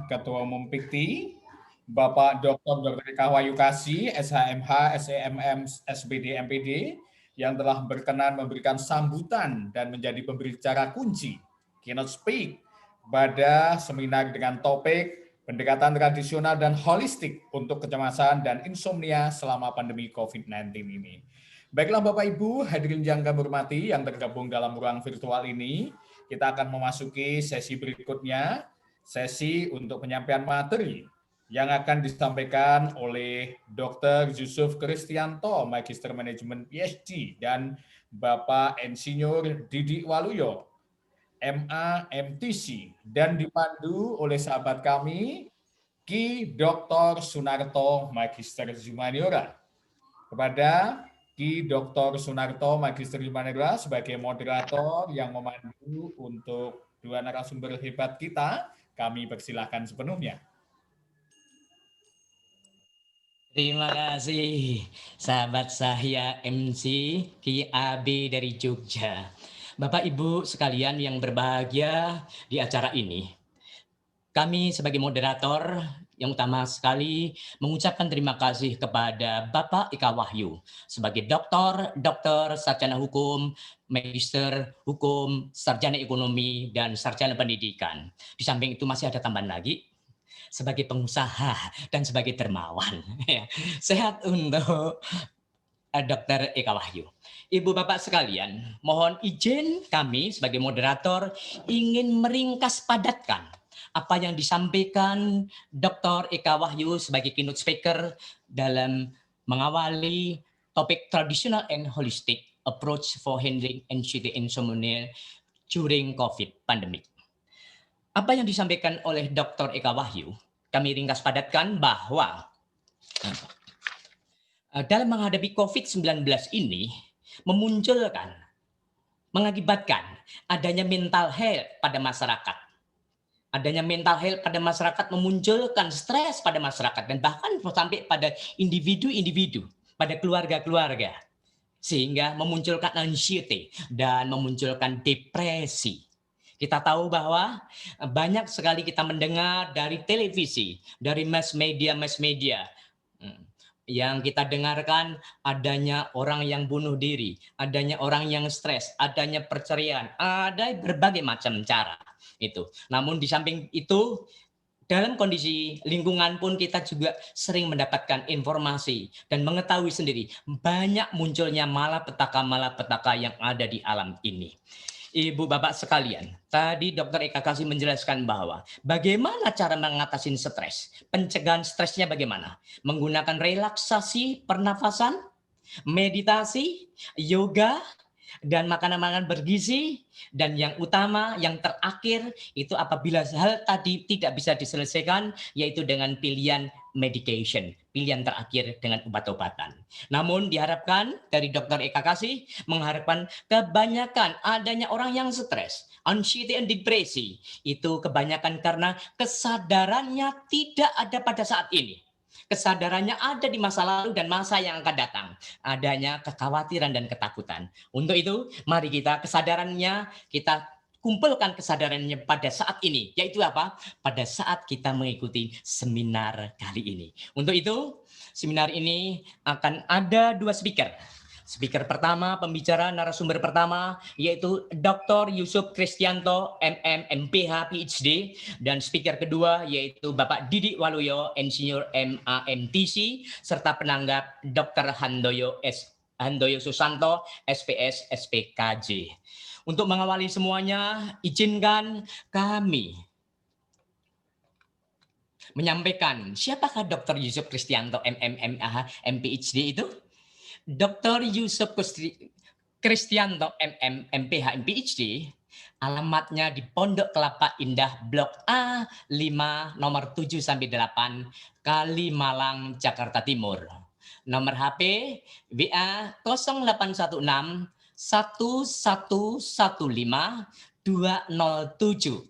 Ketua Umum PIKTI, Bapak Dr. Eka Wahyukasi, SHMH, SEMM, SBD, MPD, yang telah berkenan memberikan sambutan dan menjadi pembicara kunci, keynote speak, pada seminar dengan topik pendekatan tradisional dan holistik untuk kecemasan dan insomnia selama pandemi COVID-19 ini. Baiklah Bapak Ibu, hadirin yang kami hormati yang tergabung dalam ruang virtual ini, kita akan memasuki sesi berikutnya, sesi untuk penyampaian materi yang akan disampaikan oleh Dr. Yusuf Kristianto, Magister Manajemen PhD, dan Bapak Insinyur Didi Waluyo, MA, MTC, dan dipandu oleh sahabat kami, Ki Dr. Sunarto Magister Humaniora. Kepada Ki Dr. Sunarto Magister Humaniora sebagai moderator yang memandu untuk dua narasumber hebat kita, kami persilahkan sepenuhnya. Terima kasih sahabat saya MC Ki AB dari Jogja. Bapak Ibu sekalian yang berbahagia di acara ini. Kami sebagai moderator yang utama sekali mengucapkan terima kasih kepada Bapak Eka Wahyu sebagai doktor, sarjana hukum, magister hukum, sarjana ekonomi, dan sarjana pendidikan. Di samping itu masih ada tambahan lagi sebagai pengusaha dan sebagai dermawan. Sehat untuk Dr. Eka Wahyu. Ibu Bapak sekalian, mohon izin kami sebagai moderator ingin meringkas padatkan apa yang disampaikan Dr. Eka Wahyu sebagai keynote speaker dalam mengawali topik traditional and holistic approach for handling anxiety insomnia during COVID pandemic. Apa yang disampaikan oleh Dr. Eka Wahyu, kami ringkas padatkan bahwa dalam menghadapi COVID-19 ini mengakibatkan adanya mental health pada masyarakat. Adanya mental health pada masyarakat memunculkan stres pada masyarakat dan bahkan sampai pada individu-individu, pada keluarga-keluarga. Sehingga memunculkan anxiety dan memunculkan depresi. Kita tahu bahwa banyak sekali kita mendengar dari televisi, dari mass media yang kita dengarkan adanya orang yang bunuh diri, adanya orang yang stres, adanya perceraian, ada berbagai macam cara itu. Namun di samping itu dalam kondisi lingkungan pun kita juga sering mendapatkan informasi dan mengetahui sendiri banyak munculnya malapetaka yang ada di alam ini. Ibu Bapak sekalian, tadi Dr. Eka kasih menjelaskan bahwa bagaimana cara mengatasi stres. Pencegahan stresnya bagaimana? Menggunakan relaksasi pernafasan, meditasi, yoga, dan makanan-makanan bergizi, dan yang utama, yang terakhir itu apabila hal tadi tidak bisa diselesaikan, yaitu dengan pilihan medication, pilihan terakhir dengan obat-obatan. Namun diharapkan dari Dr. Eka kasih mengharapkan kebanyakan adanya orang yang stres, anxiety and depresi, itu kebanyakan karena kesadarannya tidak ada pada saat ini. Kesadarannya ada di masa lalu dan masa yang akan datang. Adanya kekhawatiran dan ketakutan. Untuk itu, mari kesadarannya kita kumpulkan kesadarannya pada saat ini. Yaitu apa? Pada saat kita mengikuti seminar kali ini. Untuk itu, seminar ini akan ada 2 speaker. Speaker pertama, pembicara narasumber pertama, yaitu Dr. Yusuf Kristianto, MM, MPH, PhD, dan speaker kedua, yaitu Bapak Didi Waluyo, Insinyur MA, MTC, serta penanggap Dr. Handoyo Susanto, SPS, SPKJ. Untuk mengawali semuanya, izinkan kami menyampaikan siapakah Dr. Yusuf Kristianto, MM, MAH, MPhD itu? Dr. Yusuf Kristianto, MM, MPH, PhD, alamatnya di Pondok Kelapa Indah, Blok A 5, nomor 7-8, Kalimalang, Jakarta Timur. Nomor HP WA 0816 1115 207.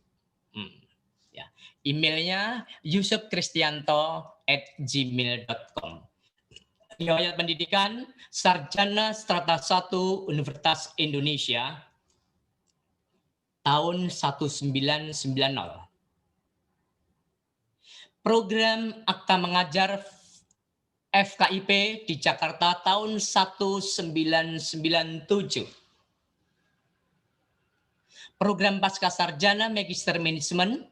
Emailnya yusufkristianto@gmail.com. Riwayat pendidikan sarjana strata 1 Universitas Indonesia tahun 1990. Program akta mengajar FKIP di Jakarta tahun 1997. Program pasca sarjana Magister Manajemen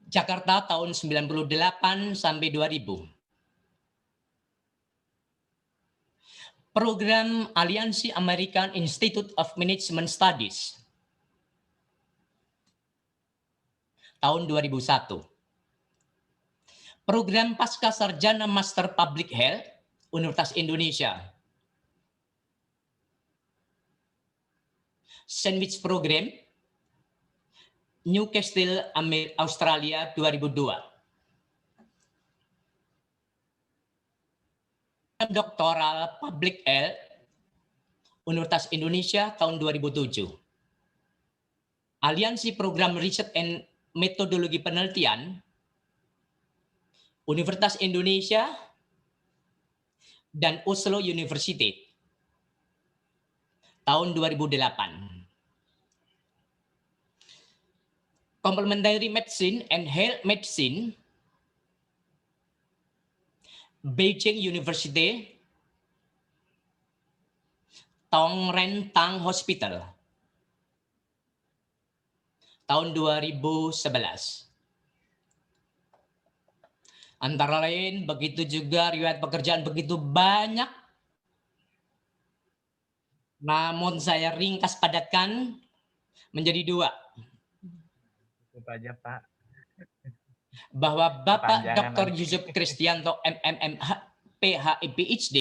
Jakarta tahun 98 sampai 2000. Program Aliansi American Institute of Management Studies tahun 2001. Program pasca sarjana Master Public Health Universitas Indonesia. Sandwich Program Newcastle, Australia 2002. Doktoral Public Health Universitas Indonesia tahun 2007. Aliansi Program Riset and Metodologi Penelitian Universitas Indonesia dan Oslo University tahun 2008. Complementary Medicine and Health Medicine Beijing University Tong Ren Tang Hospital tahun 2011. Antara lain begitu juga riwayat pekerjaan begitu banyak, namun saya ringkas padatkan menjadi 2. Cukup aja, Pak. Bahwa Bapak Kepanjangan Dr. nanti. Yusuf Kristianto MMM PhD PhD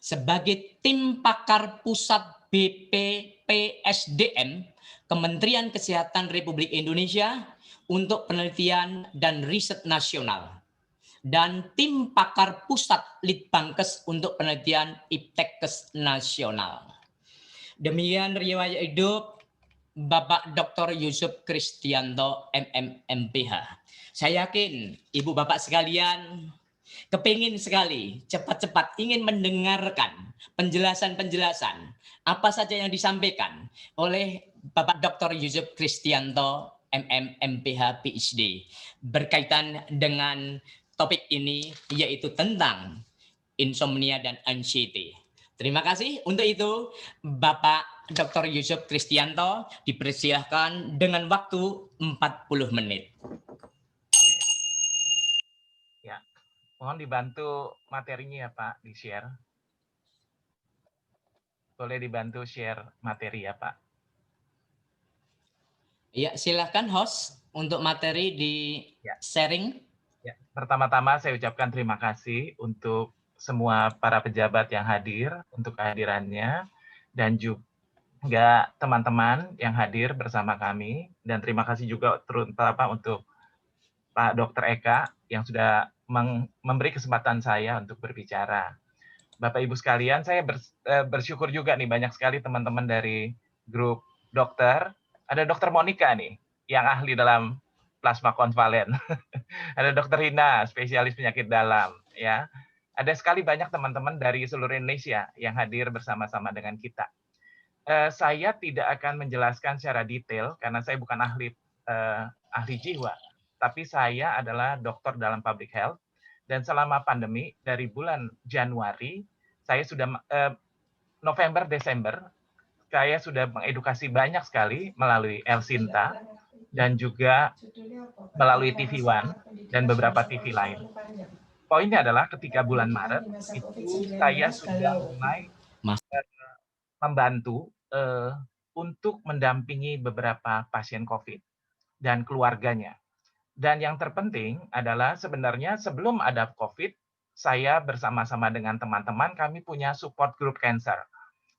sebagai tim pakar pusat BPPSDM Kementerian Kesehatan Republik Indonesia untuk penelitian dan riset nasional dan tim pakar pusat Litbangkes untuk penelitian Iptekkes nasional. Demikian riwayat hidup Bapak Dr. Yusuf Kristianto MMMPH. Saya yakin Ibu Bapak sekalian kepingin sekali cepat-cepat ingin mendengarkan penjelasan-penjelasan apa saja yang disampaikan oleh Bapak Dr. Yusuf Kristianto MMMPH PhD berkaitan dengan topik ini, yaitu tentang insomnia dan anxiety. Terima kasih. Untuk itu, Bapak Dr. Yusuf Kristianto dipersilahkan dengan waktu 40 menit. Ya, mohon dibantu materinya ya Pak, di-share. Boleh dibantu share materi ya Pak. Ya, silakan host untuk materi di sharing. Ya, pertama-tama saya ucapkan terima kasih untuk semua para pejabat yang hadir untuk kehadirannya dan juga teman-teman yang hadir bersama kami, dan terima kasih juga terutama untuk Pak Dr. Eka yang sudah memberi kesempatan saya untuk berbicara. Bapak Ibu sekalian, saya bersyukur juga nih banyak sekali teman-teman dari grup dokter. Ada Dr. Monica nih yang ahli dalam plasma konvalen. Ada Dr. Rina, spesialis penyakit dalam ya. Ada sekali banyak teman-teman dari seluruh Indonesia yang hadir bersama-sama dengan kita. Saya tidak akan menjelaskan secara detail karena saya bukan ahli jiwa, tapi saya adalah dokter dalam public health, dan selama pandemi dari bulan Januari saya sudah November Desember saya sudah mengedukasi banyak sekali melalui Elsinta dan juga melalui TV One dan beberapa TV lain. Poinnya adalah ketika bulan Maret itu saya sudah mulai membantu untuk mendampingi beberapa pasien COVID dan keluarganya. Dan yang terpenting adalah sebenarnya sebelum ada COVID, saya bersama-sama dengan teman-teman kami punya support group cancer,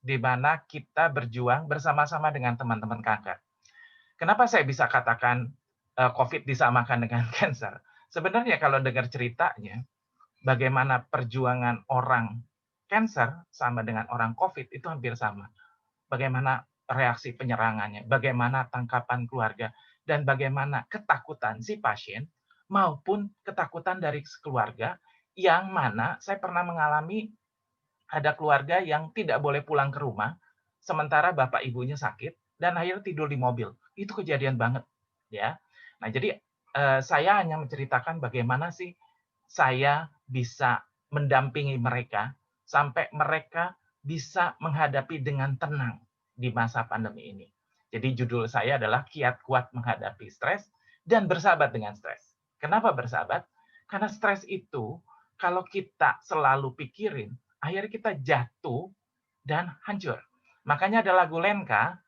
di mana kita berjuang bersama-sama dengan teman-teman kanker. Kenapa saya bisa katakan COVID disamakan dengan cancer? Sebenarnya kalau dengar ceritanya, bagaimana perjuangan orang cancer sama dengan orang COVID itu hampir sama. Bagaimana reaksi penyerangannya, bagaimana tangkapan keluarga, dan bagaimana ketakutan si pasien maupun ketakutan dari keluarga, yang mana saya pernah mengalami ada keluarga yang tidak boleh pulang ke rumah sementara bapak ibunya sakit dan akhirnya tidur di mobil. Itu kejadian banget ya. Nah, jadi saya hanya menceritakan bagaimana sih saya bisa mendampingi mereka sampai mereka bisa menghadapi dengan tenang di masa pandemi ini. Jadi judul saya adalah Kiat Kuat Menghadapi Stres dan Bersahabat dengan Stres. Kenapa bersahabat? Karena stres itu kalau kita selalu pikirin, akhirnya kita jatuh dan hancur. Makanya ada lagu Lenka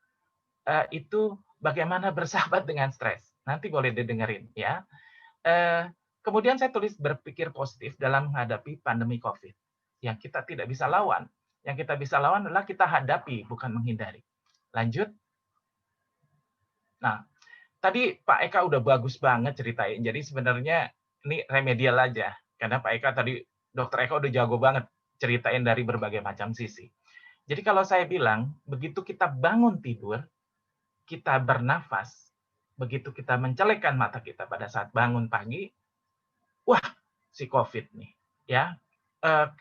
itu bagaimana bersahabat dengan stres. Nanti boleh didengerin ya. Kemudian saya tulis berpikir positif dalam menghadapi pandemi COVID. Yang kita tidak bisa lawan. Yang kita bisa lawan adalah kita hadapi, bukan menghindari. Lanjut. Nah, tadi Pak Eka udah bagus banget ceritain. Jadi sebenarnya ini remedial aja. Karena Pak Eka tadi, Dokter Eka udah jago banget ceritain dari berbagai macam sisi. Jadi kalau saya bilang, begitu kita bangun tidur, kita bernafas, begitu kita mencelekkan mata kita pada saat bangun pagi, wah, si COVID nih. Ya,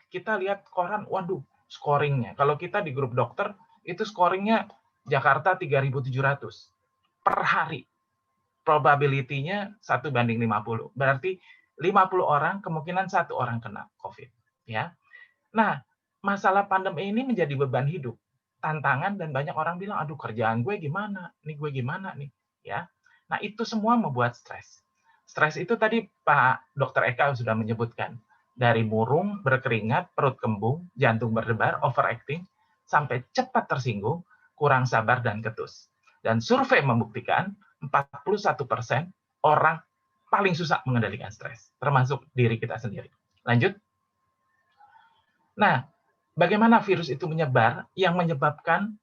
kita lihat koran, waduh, scoringnya. Kalau kita di grup dokter, itu scoringnya Jakarta 3.700 per hari. Probability-nya 1:50. Berarti 50 orang, kemungkinan 1 orang kena COVID. Ya. Nah, masalah pandemi ini menjadi beban hidup, tantangan, dan banyak orang bilang, aduh kerjaan gue gimana, gue gimana nih. Ya. Nah, itu semua membuat stres. Stres itu tadi Pak Dr. Eka sudah menyebutkan. Dari murung, berkeringat, perut kembung, jantung berdebar, overacting, sampai cepat tersinggung, kurang sabar, dan ketus. Dan survei membuktikan 41% orang paling susah mengendalikan stres, termasuk diri kita sendiri. Lanjut. Nah, bagaimana virus itu menyebar yang menyebabkan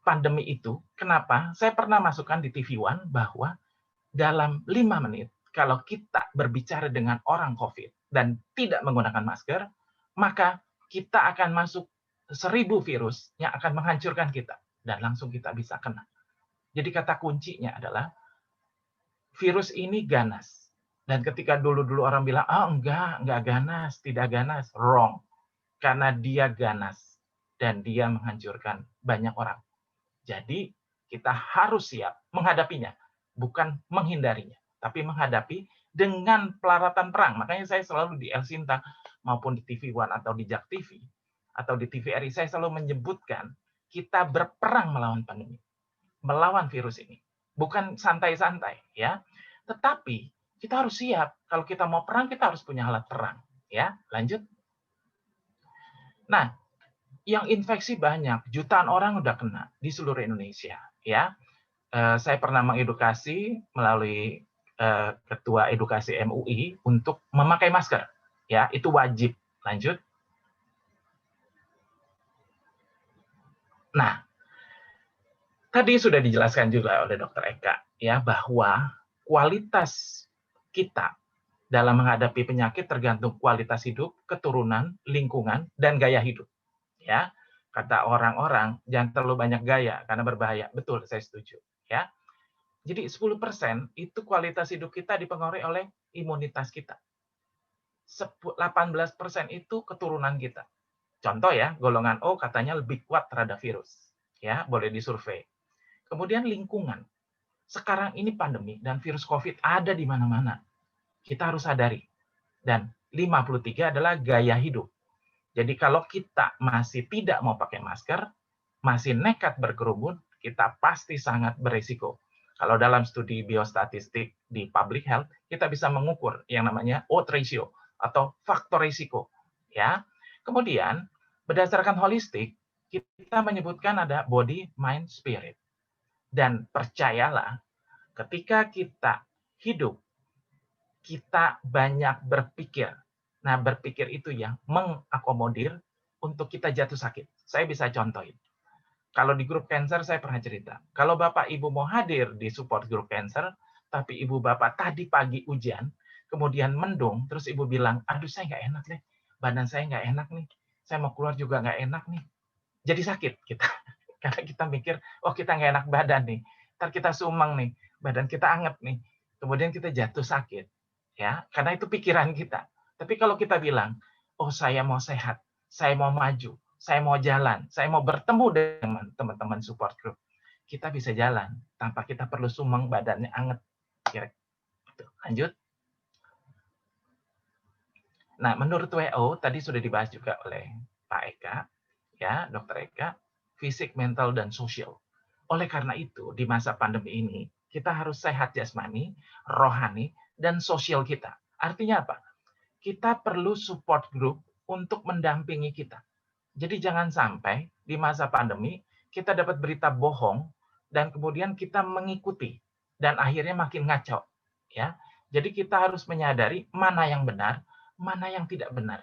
pandemi itu? Kenapa? Saya pernah masukkan di TV One bahwa dalam 5 menit, kalau kita berbicara dengan orang COVID dan tidak menggunakan masker, maka kita akan masuk 1000 virus yang akan menghancurkan kita. Dan langsung kita bisa kena. Jadi kata kuncinya adalah, virus ini ganas. Dan ketika dulu-dulu orang bilang, enggak ganas, tidak ganas. Wrong. Karena dia ganas. Dan dia menghancurkan banyak orang. Jadi kita harus siap menghadapinya. Bukan menghindarinya. Tapi menghadapi dengan pelaratan perang. Makanya saya selalu di El Sinta, maupun di TV One atau di Jak TV, atau di TVRI, saya selalu menyebutkan, kita berperang melawan pandemi. Melawan virus ini. Bukan santai-santai. Ya. Tetapi kita harus siap. Kalau kita mau perang, kita harus punya alat perang. Ya, lanjut. Nah, yang infeksi banyak, jutaan orang udah kena di seluruh Indonesia. Ya, saya pernah mengedukasi melalui Ketua Edukasi MUI untuk memakai masker. Ya, itu wajib. Lanjut. Nah, tadi sudah dijelaskan juga oleh Dr. Eka, ya, bahwa kualitas kita dalam menghadapi penyakit tergantung kualitas hidup, keturunan, lingkungan, dan gaya hidup. Ya, kata orang-orang, jangan terlalu banyak gaya karena berbahaya. Betul, saya setuju. Ya, jadi 10% itu kualitas hidup kita dipengaruhi oleh imunitas kita. 18% itu keturunan kita. Contoh ya, golongan O katanya lebih kuat terhadap virus. Ya, boleh disurvei. Kemudian lingkungan. Sekarang ini pandemi dan virus COVID ada di mana-mana. Kita harus sadari. Dan 53 adalah gaya hidup. Jadi kalau kita masih tidak mau pakai masker, masih nekat berkerumun, kita pasti sangat berisiko. Kalau dalam studi biostatistik di public health, kita bisa mengukur yang namanya odds ratio atau faktor risiko. Ya. Kemudian, berdasarkan holistik, kita menyebutkan ada body, mind, spirit. Dan percayalah, ketika kita hidup, kita banyak berpikir. Nah, berpikir itu yang mengakomodir untuk kita jatuh sakit. Saya bisa contohin. Kalau di grup cancer, saya pernah cerita. Kalau Bapak Ibu mau hadir di support grup cancer, tapi Ibu Bapak tadi pagi hujan, kemudian mendung, terus Ibu bilang, aduh saya nggak enak nih, badan saya nggak enak nih, saya mau keluar juga nggak enak nih. Jadi sakit kita. Karena kita mikir, oh kita nggak enak badan nih, ntar kita sumeng nih, badan kita anget nih, kemudian kita jatuh sakit. Ya, karena itu pikiran kita. Tapi kalau kita bilang, oh saya mau sehat, saya mau maju, saya mau jalan, saya mau bertemu dengan teman-teman support group, kita bisa jalan tanpa kita perlu sumeng, badannya anget. Lanjut. Nah, menurut WHO tadi sudah dibahas juga oleh Pak Eka, ya, Dr. Eka, fisik, mental, dan sosial. Oleh karena itu, di masa pandemi ini, kita harus sehat jasmani, rohani, dan sosial kita. Artinya apa? Kita perlu support group untuk mendampingi kita. Jadi jangan sampai di masa pandemi, kita dapat berita bohong, dan kemudian kita mengikuti, dan akhirnya makin ngaco. Ya. Jadi kita harus menyadari mana yang benar, mana yang tidak benar.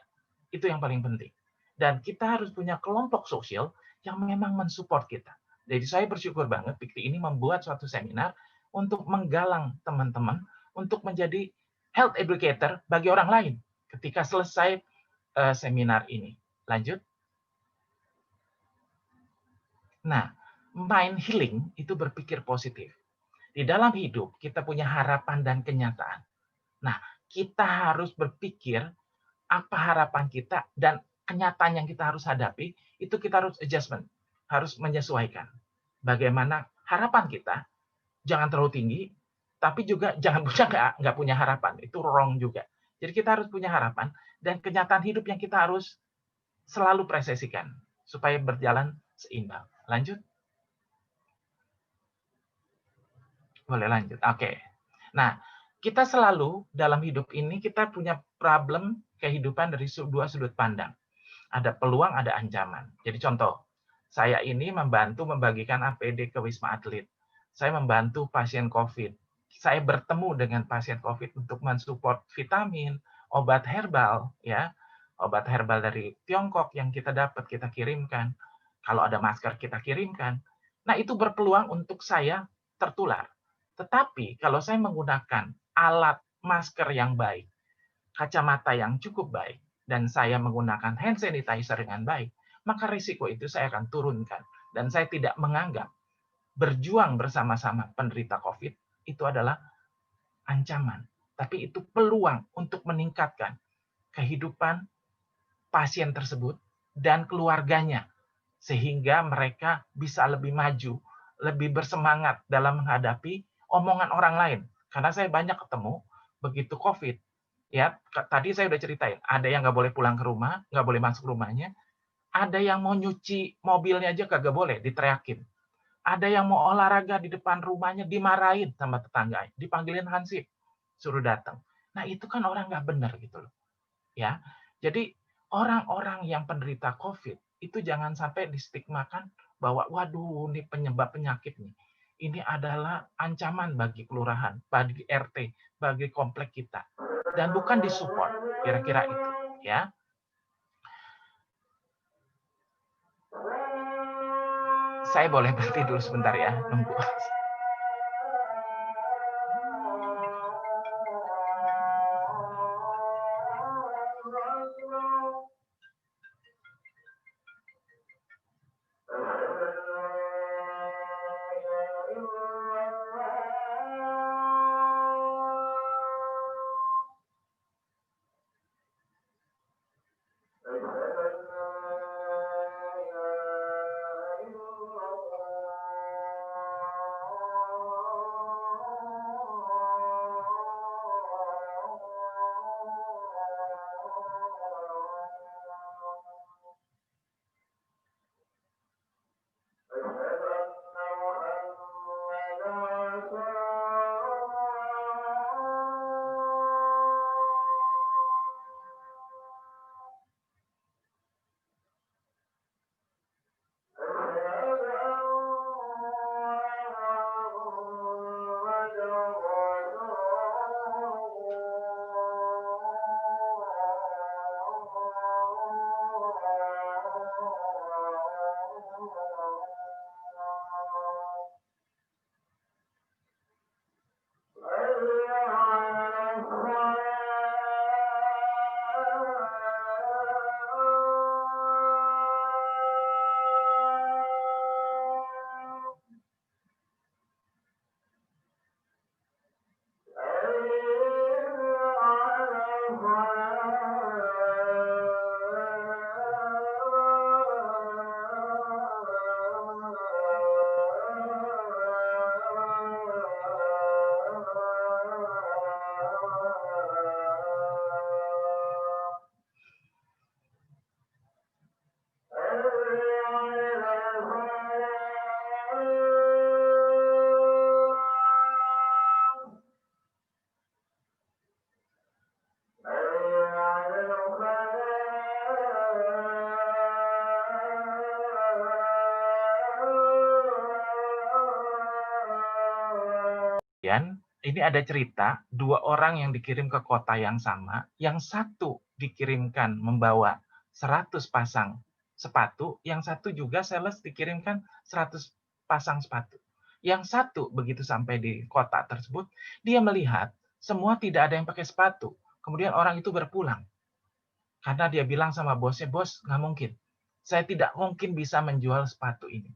Itu yang paling penting. Dan kita harus punya kelompok sosial yang memang mensupport kita. Jadi saya bersyukur banget Pikti ini membuat suatu seminar untuk menggalang teman-teman untuk menjadi health educator bagi orang lain ketika selesai seminar ini. Lanjut. Nah, mind healing itu berpikir positif. Di dalam hidup kita punya harapan dan kenyataan. Nah, kita harus berpikir apa harapan kita dan kenyataan yang kita harus hadapi, itu kita harus adjustment, harus menyesuaikan. Bagaimana harapan kita, jangan terlalu tinggi, tapi juga jangan nggak punya harapan, itu wrong juga. Jadi kita harus punya harapan, dan kenyataan hidup yang kita harus selalu presesikan, supaya berjalan seimbang. Lanjut. Boleh lanjut, oke. Nah, kita selalu dalam hidup ini, kita punya problem kehidupan dari dua sudut pandang. Ada peluang, ada ancaman. Jadi contoh, saya ini membantu membagikan APD ke Wisma Atlet. Saya membantu pasien COVID. Saya bertemu dengan pasien COVID untuk mensupport vitamin, obat herbal, ya, obat herbal dari Tiongkok yang kita dapat, kita kirimkan. Kalau ada masker, kita kirimkan. Nah, itu berpeluang untuk saya tertular. Tetapi kalau saya menggunakan alat masker yang baik, kacamata yang cukup baik, dan saya menggunakan hand sanitizer dengan baik, maka risiko itu saya akan turunkan. Dan saya tidak menganggap berjuang bersama-sama penderita COVID itu adalah ancaman. Tapi itu peluang untuk meningkatkan kehidupan pasien tersebut dan keluarganya. Sehingga mereka bisa lebih maju, lebih bersemangat dalam menghadapi omongan orang lain. Karena saya banyak ketemu, begitu COVID, ya tadi saya udah ceritain, ada yang nggak boleh pulang ke rumah, nggak boleh masuk rumahnya, ada yang mau nyuci mobilnya aja kagak boleh, diteriakin. Ada yang mau olahraga di depan rumahnya, dimarahin sama tetangga, dipanggilin hansip, suruh datang. Nah itu kan orang nggak benar gitu loh. Ya, jadi orang-orang yang penderita COVID itu jangan sampai distigmakan bahwa waduh ini penyebab penyakit nih. Ini adalah ancaman bagi kelurahan, bagi RT, bagi komplek kita. Dan bukan disupport, kira-kira itu. Ya. Saya boleh berhenti dulu sebentar ya, nunggu. Ini ada cerita, dua orang yang dikirim ke kota yang sama, yang satu dikirimkan membawa 100 pasang sepatu, yang satu juga sales dikirimkan 100 pasang sepatu. Yang satu begitu sampai di kota tersebut, dia melihat semua tidak ada yang pakai sepatu. Kemudian orang itu berpulang. Karena dia bilang sama bosnya, bos, nggak mungkin. Saya tidak mungkin bisa menjual sepatu ini.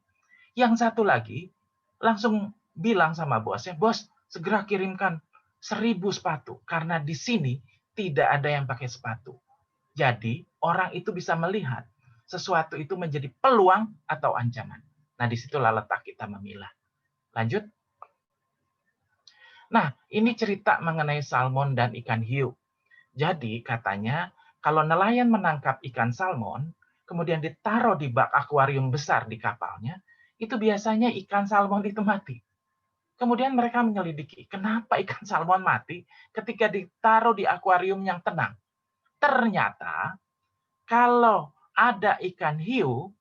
Yang satu lagi langsung bilang sama bosnya, bos, segera kirimkan 1000 sepatu. Karena di sini tidak ada yang pakai sepatu. Jadi orang itu bisa melihat sesuatu itu menjadi peluang atau ancaman. Nah, disitulah letak kita memilah. Lanjut. Nah, ini cerita mengenai salmon dan ikan hiu. Jadi katanya kalau nelayan menangkap ikan salmon, kemudian ditaruh di bak akuarium besar di kapalnya, itu biasanya ikan salmon itu mati. Kemudian mereka menyelidiki, kenapa ikan salmon mati ketika ditaruh di akuarium yang tenang. Ternyata kalau ada ikan hiu,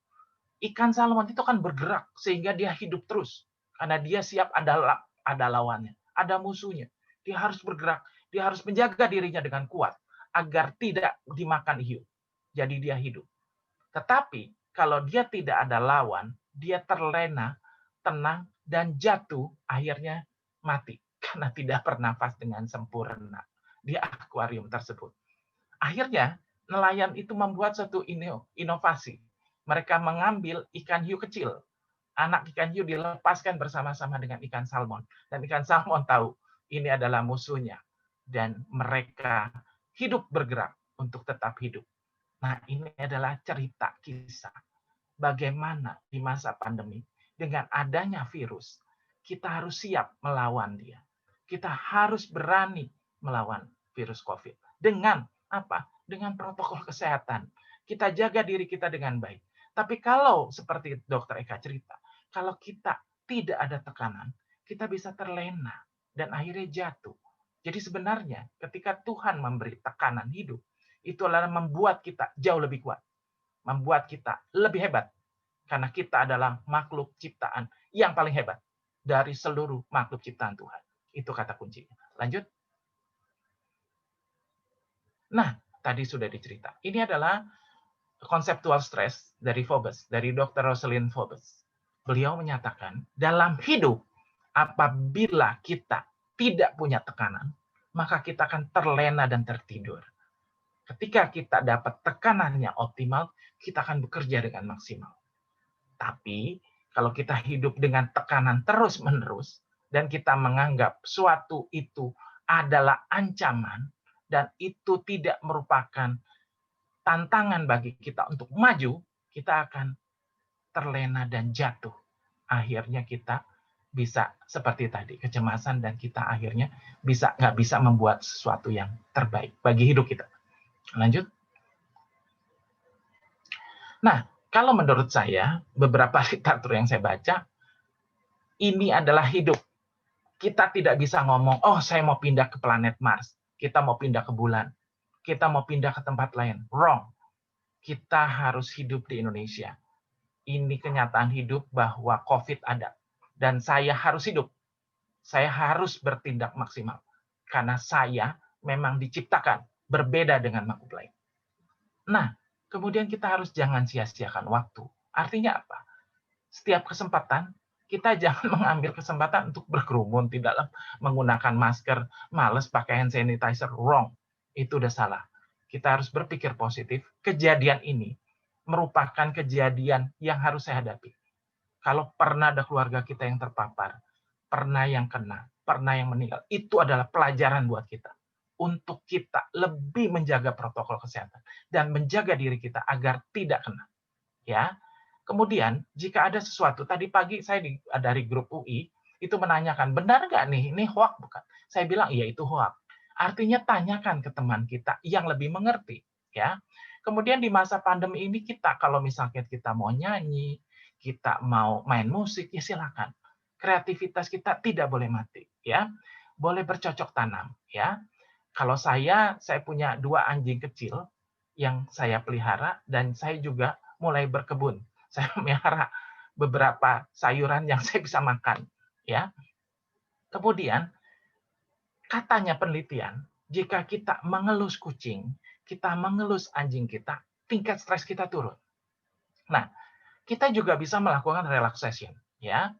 ikan salmon itu kan bergerak sehingga dia hidup terus. Karena dia siap ada lawannya, ada musuhnya. Dia harus bergerak, dia harus menjaga dirinya dengan kuat agar tidak dimakan hiu. Jadi dia hidup. Tetapi kalau dia tidak ada lawan, dia terlena, tenang, dan jatuh, akhirnya mati. Karena tidak bernafas dengan sempurna di akuarium tersebut. Akhirnya nelayan itu membuat suatu inovasi. Mereka mengambil ikan hiu kecil. Anak ikan hiu dilepaskan bersama-sama dengan ikan salmon. Dan ikan salmon tahu ini adalah musuhnya. Dan mereka hidup bergerak untuk tetap hidup. Nah, ini adalah cerita kisah. Bagaimana di masa pandemi, dengan adanya virus, kita harus siap melawan dia. Kita harus berani melawan virus COVID. Dengan apa? Dengan protokol kesehatan. Kita jaga diri kita dengan baik. Tapi kalau seperti Dokter Eka cerita, kalau kita tidak ada tekanan, kita bisa terlena dan akhirnya jatuh. Jadi sebenarnya ketika Tuhan memberi tekanan hidup, itu adalah membuat kita jauh lebih kuat. Membuat kita lebih hebat. Karena kita adalah makhluk ciptaan yang paling hebat dari seluruh makhluk ciptaan Tuhan. Itu kata kuncinya. Lanjut. Nah, tadi sudah dicerita. Ini adalah conceptual stress dari Forbes, dari Dr. Rosalind Forbes. Beliau menyatakan, dalam hidup, apabila kita tidak punya tekanan, maka kita akan terlena dan tertidur. Ketika kita dapat tekanannya optimal, kita akan bekerja dengan maksimal. Tapi, kalau kita hidup dengan tekanan terus-menerus, dan kita menganggap suatu itu adalah ancaman, dan itu tidak merupakan tantangan bagi kita untuk maju, kita akan terlena dan jatuh. Akhirnya kita bisa seperti tadi, kecemasan, dan kita akhirnya nggak bisa membuat sesuatu yang terbaik bagi hidup kita. Lanjut. Nah, kalau menurut saya, beberapa literatur yang saya baca, ini adalah hidup. Kita tidak bisa ngomong, oh saya mau pindah ke planet Mars, kita mau pindah ke bulan, kita mau pindah ke tempat lain. Wrong. Kita harus hidup di Indonesia. Ini kenyataan hidup bahwa COVID ada. Dan saya harus hidup. Saya harus bertindak maksimal. Karena saya memang diciptakan berbeda dengan makhluk lain. Nah, kemudian kita harus jangan sia-siakan waktu. Artinya apa? Setiap kesempatan, kita jangan mengambil kesempatan untuk berkerumun, tidak menggunakan masker, males pakai hand sanitizer, wrong. Itu udah salah. Kita harus berpikir positif. Kejadian ini merupakan kejadian yang harus saya hadapi. Kalau pernah ada keluarga kita yang terpapar, pernah yang kena, pernah yang meninggal, itu adalah pelajaran buat kita. Untuk kita lebih menjaga protokol kesehatan dan menjaga diri kita agar tidak kena. Ya. Kemudian, jika ada sesuatu, tadi pagi saya dari grup UI, itu menanyakan, benar nggak nih, ini hoax bukan? Saya bilang, iya itu hoax. Artinya tanyakan ke teman kita yang lebih mengerti. Ya. Kemudian di masa pandemi ini kita, kalau misalnya kita mau nyanyi, kita mau main musik, ya silakan. Kreativitas kita tidak boleh mati. Ya. Boleh bercocok tanam. Ya. Kalau saya punya 2 anjing kecil yang saya pelihara, dan saya juga mulai berkebun. Saya melihara beberapa sayuran yang saya bisa makan, ya. Kemudian katanya penelitian, jika kita mengelus kucing, kita mengelus anjing kita, tingkat stres kita turun. Nah, kita juga bisa melakukan relaxation, ya.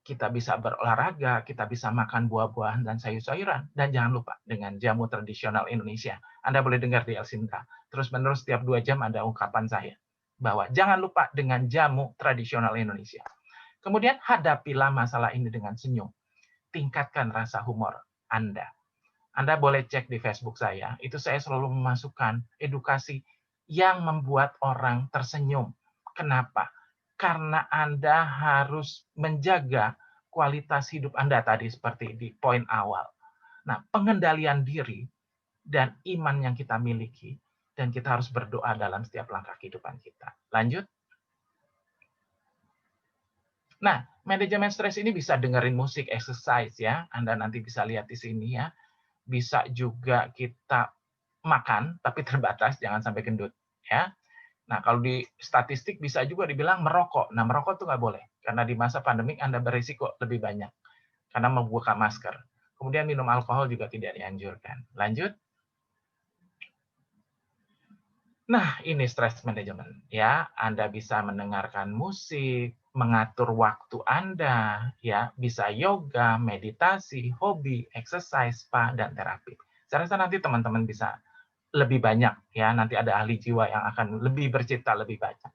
kita bisa berolahraga, kita bisa makan buah-buahan dan sayur-sayuran. Dan jangan lupa dengan jamu tradisional Indonesia. Anda boleh dengar di Elsinta. Terus-menerus setiap 2 jam ada ungkapan saya. Bahwa jangan lupa dengan jamu tradisional Indonesia. Kemudian hadapilah masalah ini dengan senyum. Tingkatkan rasa humor Anda. Anda boleh cek di Facebook saya. Itu saya selalu memasukkan edukasi yang membuat orang tersenyum. Kenapa? Karena Anda harus menjaga kualitas hidup Anda tadi seperti di poin awal. Nah, pengendalian diri dan iman yang kita miliki, dan kita harus berdoa dalam setiap langkah kehidupan kita. Lanjut. Nah, manajemen stres ini bisa dengerin musik, exercise ya. Anda nanti bisa lihat di sini ya. Bisa juga kita makan, tapi terbatas, jangan sampai gendut ya. Nah, kalau di statistik bisa juga dibilang merokok. Nah, merokok itu nggak boleh. Karena di masa pandemik Anda berisiko lebih banyak. Karena membuka masker. Kemudian minum alkohol juga tidak dianjurkan. Lanjut. Nah, ini stress management. Ya, Anda bisa mendengarkan musik, mengatur waktu Anda. Ya, bisa yoga, meditasi, hobi, exercise, spa, dan terapi. Saya rasa nanti teman-teman bisa lebih banyak ya, nanti ada ahli jiwa yang akan lebih bercerita lebih banyak.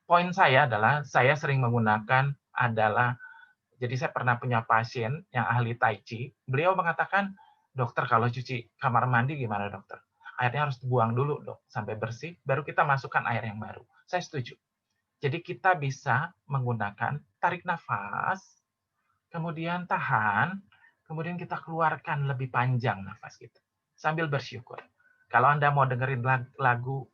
Poin saya adalah saya sering menggunakan adalah, jadi saya pernah punya pasien yang ahli tai chi, beliau mengatakan, dokter kalau cuci kamar mandi gimana dokter? Airnya harus dibuang dulu dok sampai bersih, baru kita masukkan air yang baru. Saya setuju. Jadi kita bisa menggunakan tarik nafas, kemudian tahan, kemudian kita keluarkan lebih panjang nafas kita sambil bersyukur. Kalau Anda mau dengerin lagu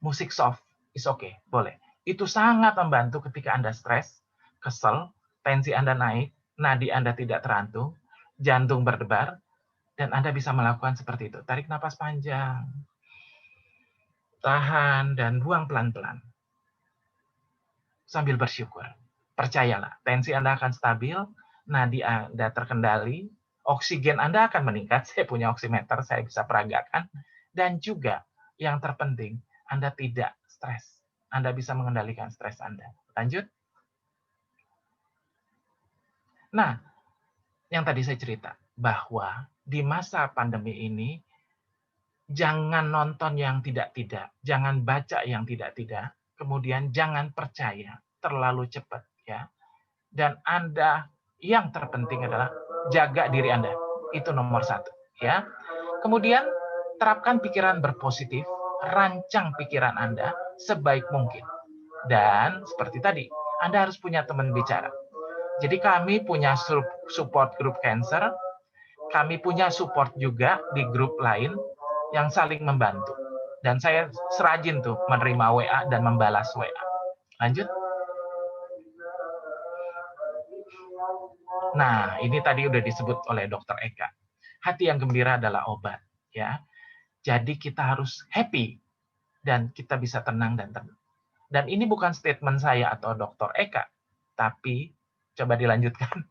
musik soft, is okay, boleh. Itu sangat membantu ketika Anda stres, kesel, tensi Anda naik, nadi Anda tidak terantung, jantung berdebar, dan Anda bisa melakukan seperti itu. Tarik napas panjang, tahan, dan buang pelan-pelan. Sambil bersyukur. Percayalah, tensi Anda akan stabil, nadi Anda terkendali, oksigen Anda akan meningkat. Saya punya oximeter, saya bisa peragakan. Dan juga yang terpenting, Anda tidak stres. Anda bisa mengendalikan stres Anda. Lanjut. Nah, yang tadi saya cerita, bahwa di masa pandemi ini, jangan nonton yang tidak-tidak, jangan baca yang tidak-tidak, kemudian jangan percaya terlalu cepat. Ya. Dan Anda, yang terpenting adalah jaga diri Anda. Itu nomor 1. Ya. Kemudian, terapkan pikiran berpositif, rancang pikiran Anda sebaik mungkin. Dan seperti tadi, Anda harus punya teman bicara. Jadi kami punya support group cancer, kami punya support juga di grup lain yang saling membantu. Dan saya serajin tuh menerima WA dan membalas WA. Lanjut. Nah, ini tadi udah disebut oleh Dr. Eka. Hati yang gembira adalah obat. Ya. Jadi kita harus happy dan kita bisa tenang dan tenang. Dan ini bukan statement saya atau Dr. Eka, tapi coba dilanjutkan.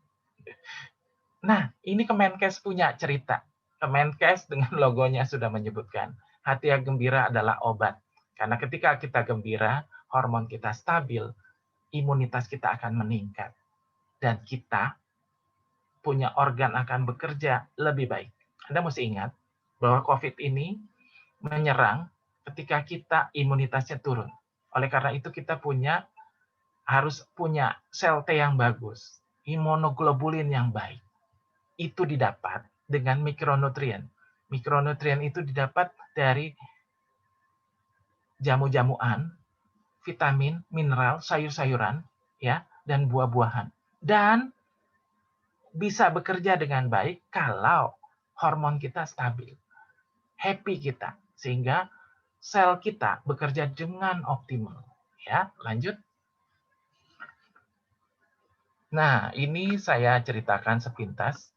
Nah, ini Kemenkes punya cerita. Kemenkes dengan logonya sudah menyebutkan, hati yang gembira adalah obat. Karena ketika kita gembira, hormon kita stabil, imunitas kita akan meningkat. Dan kita punya organ akan bekerja lebih baik. Anda mesti ingat bahwa COVID ini menyerang ketika kita imunitasnya turun. Oleh karena itu kita harus punya sel T yang bagus, imunoglobulin yang baik. Itu didapat dengan mikronutrien. Mikronutrien itu didapat dari jamu-jamuan, vitamin, mineral, sayur-sayuran, ya, dan buah-buahan. Dan bisa bekerja dengan baik kalau hormon kita stabil, happy kita, sehingga sel kita bekerja dengan optimal. Ya, lanjut. Nah, ini saya ceritakan sepintas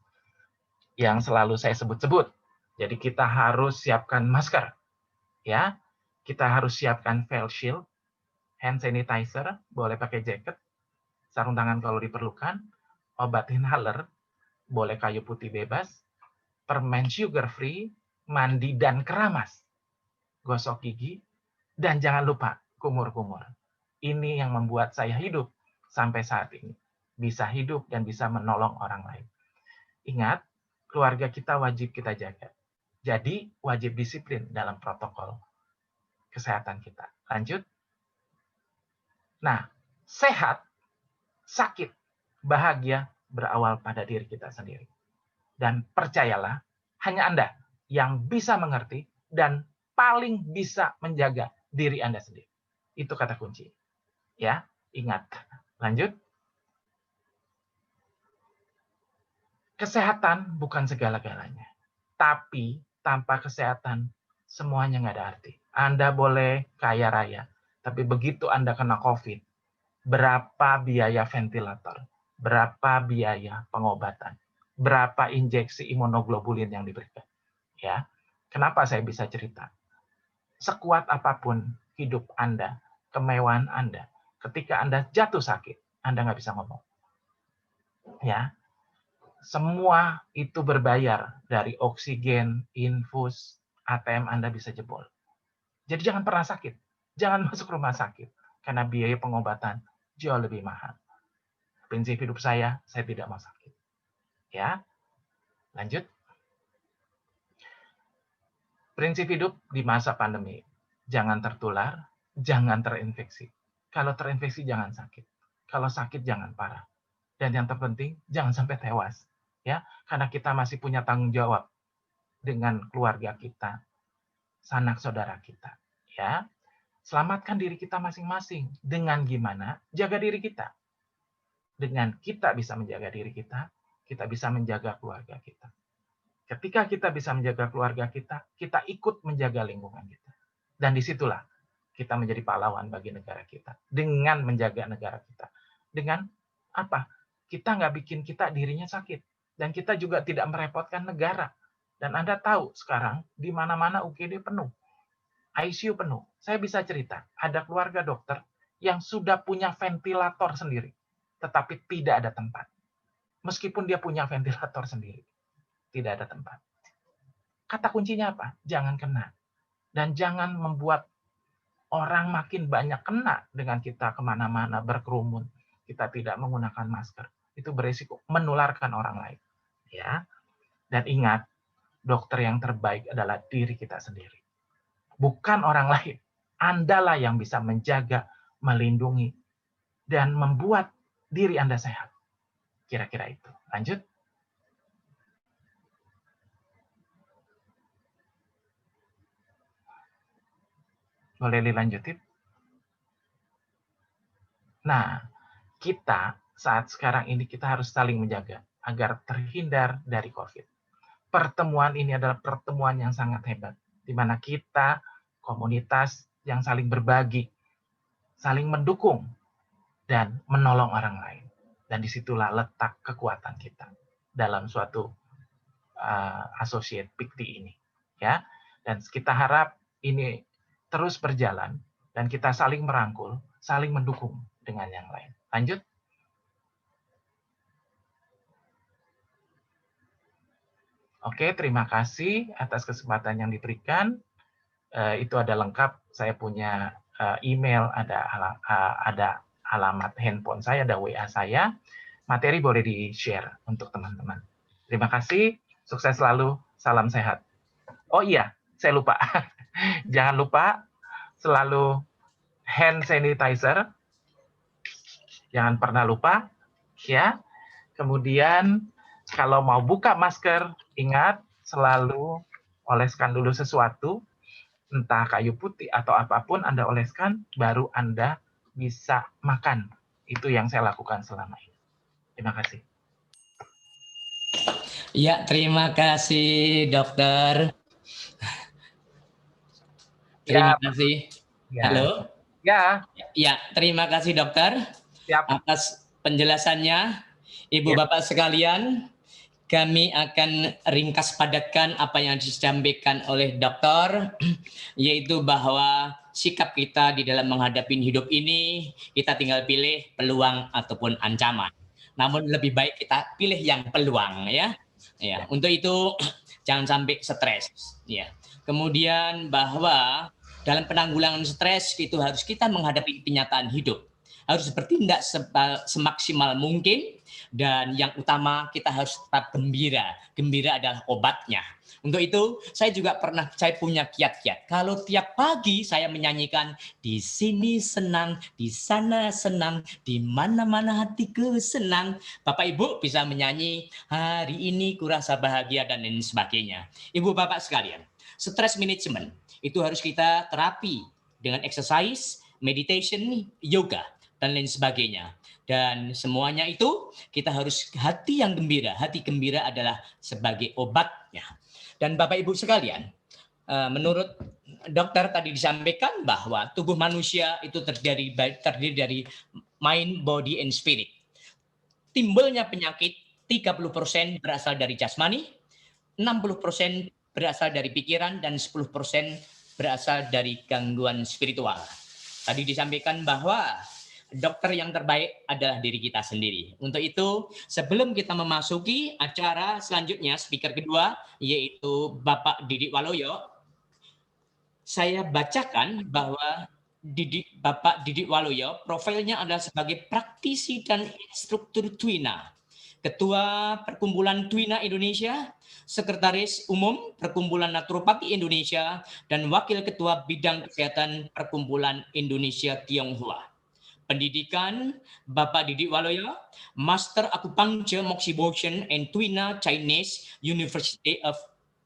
yang selalu saya sebut-sebut. Jadi kita harus siapkan masker, ya. Kita harus siapkan face shield, hand sanitizer, boleh pakai jaket, sarung tangan kalau diperlukan, obat inhaler, boleh kayu putih bebas, permen sugar free, mandi dan keramas, gosok gigi, dan jangan lupa kumur-kumur. Ini yang membuat saya hidup sampai saat ini. bisa hidup, dan bisa menolong orang lain. Ingat, keluarga kita wajib kita jaga. Jadi, wajib disiplin dalam protokol kesehatan kita. Lanjut. Nah, sehat, sakit, bahagia berawal pada diri kita sendiri. Dan percayalah, hanya Anda yang bisa mengerti dan paling bisa menjaga diri Anda sendiri. Itu kata kunci. Ya, ingat. Lanjut. Kesehatan bukan segala-galanya. Tapi tanpa kesehatan, semuanya nggak ada arti. Anda boleh kaya raya, tapi begitu Anda kena COVID, berapa biaya ventilator, berapa biaya pengobatan, berapa injeksi imunoglobulin yang diberikan. Ya, kenapa saya bisa cerita? Sekuat apapun hidup Anda, kemewahan Anda, ketika Anda jatuh sakit, Anda nggak bisa ngomong. Ya, semua itu berbayar, dari oksigen, infus, ATM Anda bisa jebol. Jadi jangan pernah sakit, jangan masuk rumah sakit, karena biaya pengobatan jauh lebih mahal. Prinsip hidup saya tidak mau sakit. Ya, lanjut. Prinsip hidup di masa pandemi, jangan tertular, jangan terinfeksi. Kalau terinfeksi jangan sakit, kalau sakit jangan parah. Dan yang terpenting jangan sampai tewas. Ya, karena kita masih punya tanggung jawab dengan keluarga kita, sanak saudara kita. Ya, selamatkan diri kita masing-masing. Dengan gimana? Jaga diri kita. Dengan kita bisa menjaga diri kita bisa menjaga keluarga kita. Ketika kita bisa menjaga keluarga kita ikut menjaga lingkungan kita. Dan disitulah kita menjadi pahlawan bagi negara kita. Dengan menjaga negara kita. Dengan apa? Kita nggak bikin dirinya sakit. Dan kita juga tidak merepotkan negara. Dan Anda tahu sekarang di mana-mana UGD penuh. ICU penuh. Saya bisa cerita, ada keluarga dokter yang sudah punya ventilator sendiri, tetapi tidak ada tempat. Meskipun dia punya ventilator sendiri, tidak ada tempat. Kata kuncinya apa? Jangan kena. Dan jangan membuat orang makin banyak kena dengan kita kemana-mana berkerumun. Kita tidak menggunakan masker. Itu berisiko menularkan orang lain. Ya. Dan ingat, dokter yang terbaik adalah diri kita sendiri. Bukan orang lain. Andalah yang bisa menjaga, melindungi, dan membuat diri Anda sehat. Kira-kira itu. Lanjut. Boleh dilanjutin? Nah, kita saat sekarang ini kita harus saling menjaga agar terhindar dari COVID. Pertemuan ini adalah pertemuan yang sangat hebat, di mana kita, komunitas yang saling berbagi, saling mendukung, dan menolong orang lain. Dan disitulah letak kekuatan kita dalam suatu associate PIKTI ini. Ya, dan kita harap ini terus berjalan, dan kita saling merangkul, saling mendukung dengan yang lain. Lanjut. Oke, terima kasih atas kesempatan yang diberikan. Itu ada lengkap. Saya punya email, ada alamat handphone saya, ada WA saya. Materi boleh di-share untuk teman-teman. Terima kasih. Sukses selalu. Salam sehat. Oh iya, saya lupa. Jangan lupa selalu hand sanitizer. Jangan pernah lupa. Ya. Kemudian kalau mau buka masker, ingat selalu oleskan dulu sesuatu, entah kayu putih atau apapun Anda oleskan, baru Anda bisa makan. Itu yang saya lakukan selama ini. Terima kasih. Ya, terima kasih dokter. Terima kasih. Ya. Halo. Ya. Ya, terima kasih dokter. Siap. Atas penjelasannya. Ibu Ya. Bapak sekalian, kami akan ringkas padatkan apa yang disampaikan oleh dokter, yaitu bahwa sikap kita di dalam menghadapi hidup ini, kita tinggal pilih peluang ataupun ancaman. Namun lebih baik kita pilih yang peluang, ya. Ya, untuk itu jangan sampai stres, ya. Kemudian bahwa dalam penanggulangan stres itu harus kita menghadapi kenyataan hidup. harus bertindak semaksimal mungkin, dan yang utama kita harus tetap gembira. Gembira adalah obatnya. Untuk itu saya punya kiat-kiat. Kalau tiap pagi saya menyanyikan di sini senang, di sana senang, di mana-mana hatiku senang. Bapak Ibu bisa menyanyi hari ini kurasa bahagia dan lain sebagainya. Ibu Bapak sekalian, stress management itu harus kita terapi dengan exercise, meditation, yoga, dan lain sebagainya. Dan semuanya itu kita harus hati yang gembira. Hati gembira adalah sebagai obatnya. Dan Bapak Ibu sekalian, menurut dokter tadi disampaikan bahwa tubuh manusia itu terdiri dari mind, body, and spirit. Timbulnya penyakit 30% berasal dari jasmani, 60% berasal dari pikiran, dan 10% berasal dari gangguan spiritual. Tadi disampaikan bahwa dokter yang terbaik adalah diri kita sendiri. Untuk itu, sebelum kita memasuki acara selanjutnya, speaker kedua, yaitu Bapak Didik Waloyo, saya bacakan bahwa Bapak Didik Waloyo, profilnya adalah sebagai praktisi dan instruktur Twina, Ketua Perkumpulan Twina Indonesia, Sekretaris Umum Perkumpulan Naturopati Indonesia, dan Wakil Ketua Bidang Kesehatan Perkumpulan Indonesia Tionghoa. Pendidikan Bapak Didik Waloyo, Master Acupuncture Moxibustion and Twina Chinese, University of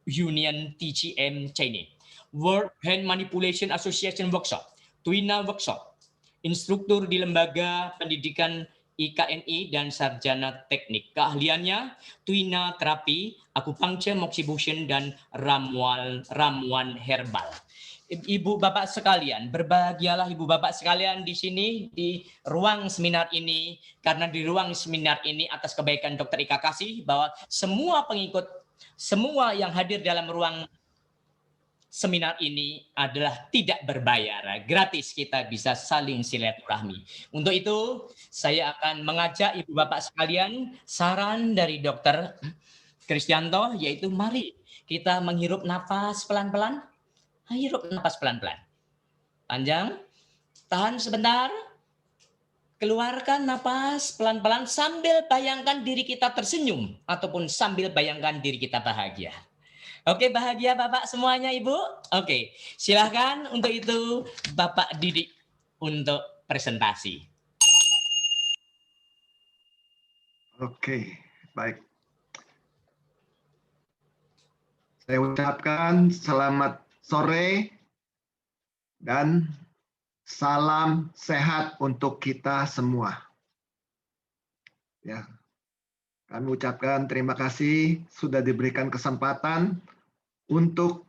Union TGM China. World Hand Manipulation Association Workshop, Twina Workshop. Instruktur di Lembaga Pendidikan IKNI dan Sarjana Teknik. Keahliannya Twina Terapi, Acupuncture Moxibustion, dan ramuan herbal. Ibu Bapak sekalian, berbahagialah Ibu Bapak sekalian di sini di ruang seminar ini, karena di ruang seminar ini atas kebaikan Dr. Ika Kasih bahwa semua pengikut, semua yang hadir dalam ruang seminar ini adalah tidak berbayar, gratis, kita bisa saling silaturahmi. Untuk itu saya akan mengajak Ibu Bapak sekalian saran dari Dr. Kristianto, yaitu mari kita menghirup nafas pelan-pelan. Hirup napas pelan-pelan. Panjang. Tahan sebentar. Keluarkan napas pelan-pelan sambil bayangkan diri kita tersenyum ataupun sambil bayangkan diri kita bahagia. Oke, bahagia Bapak semuanya, Ibu? Oke, silahkan untuk itu Bapak Didik untuk presentasi. Oke, baik. Saya ucapkan selamat sore dan salam sehat untuk kita semua. Ya, kami ucapkan terima kasih sudah diberikan kesempatan untuk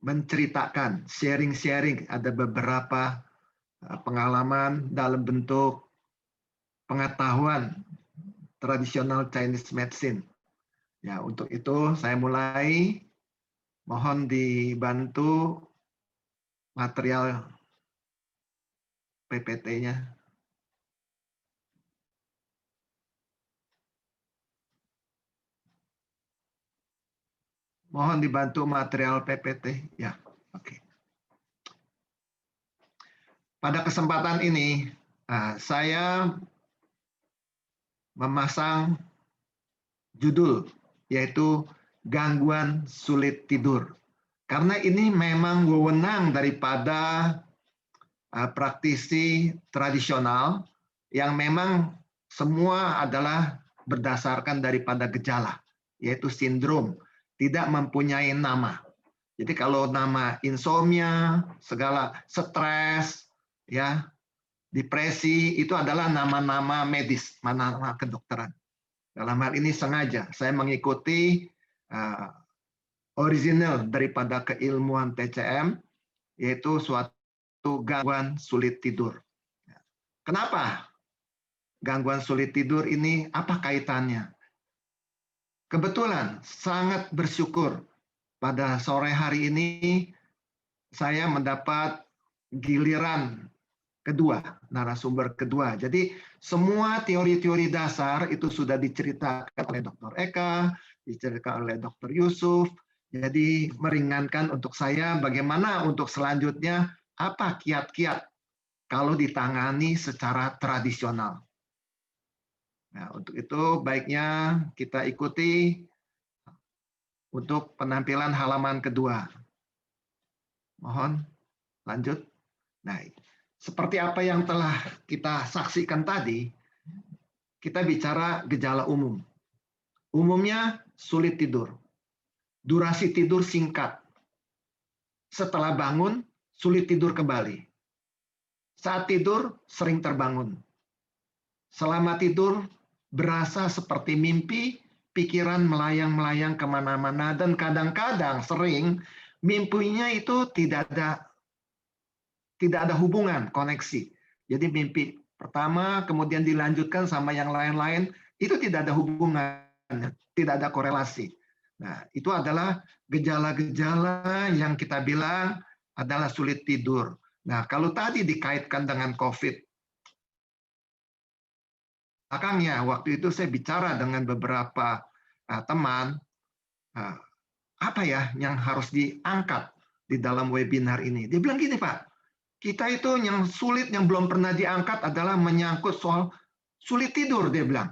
menceritakan, sharing-sharing. Ada beberapa pengalaman dalam bentuk pengetahuan tradisional Chinese medicine. Ya, untuk itu saya mulai. Mohon dibantu material PPT-nya. Mohon dibantu material PPT. Ya, oke. Pada kesempatan ini, saya memasang judul, yaitu gangguan sulit tidur. Karena ini memang wewenang daripada praktisi tradisional yang memang semua adalah berdasarkan daripada gejala, yaitu sindrom, tidak mempunyai nama. Jadi kalau nama insomnia, segala stres, ya, depresi, itu adalah nama-nama medis, nama kedokteran. Dalam hal ini sengaja saya mengikuti original daripada keilmuan TCM, yaitu suatu gangguan sulit tidur. Kenapa gangguan sulit tidur ini? Apa kaitannya? Kebetulan sangat bersyukur pada sore hari ini saya mendapat giliran kedua, narasumber kedua. Jadi semua teori-teori dasar itu sudah diceritakan oleh Dr. Eka, diceritakan oleh Dr. Yusuf. Jadi meringankan untuk saya bagaimana untuk selanjutnya, apa kiat-kiat kalau ditangani secara tradisional. Nah, untuk itu baiknya kita ikuti untuk penampilan halaman kedua. Mohon lanjut. Nah, seperti apa yang telah kita saksikan tadi, kita bicara gejala umum. Umumnya sulit tidur. Durasi tidur singkat. Setelah bangun, sulit tidur kembali. Saat tidur, sering terbangun. Selama tidur, berasa seperti mimpi, pikiran melayang-melayang kemana-mana, dan kadang-kadang sering mimpinya itu tidak ada hubungan, koneksi. Jadi mimpi pertama, kemudian dilanjutkan sama yang lain-lain, itu tidak ada hubungan, tidak ada korelasi. Nah, itu adalah gejala-gejala yang kita bilang adalah sulit tidur. Nah, kalau tadi dikaitkan dengan COVID, belakangnya waktu itu saya bicara dengan beberapa teman, apa ya yang harus diangkat di dalam webinar ini. Dia bilang gini, Pak, kita itu yang sulit, yang belum pernah diangkat adalah menyangkut soal sulit tidur, dia bilang.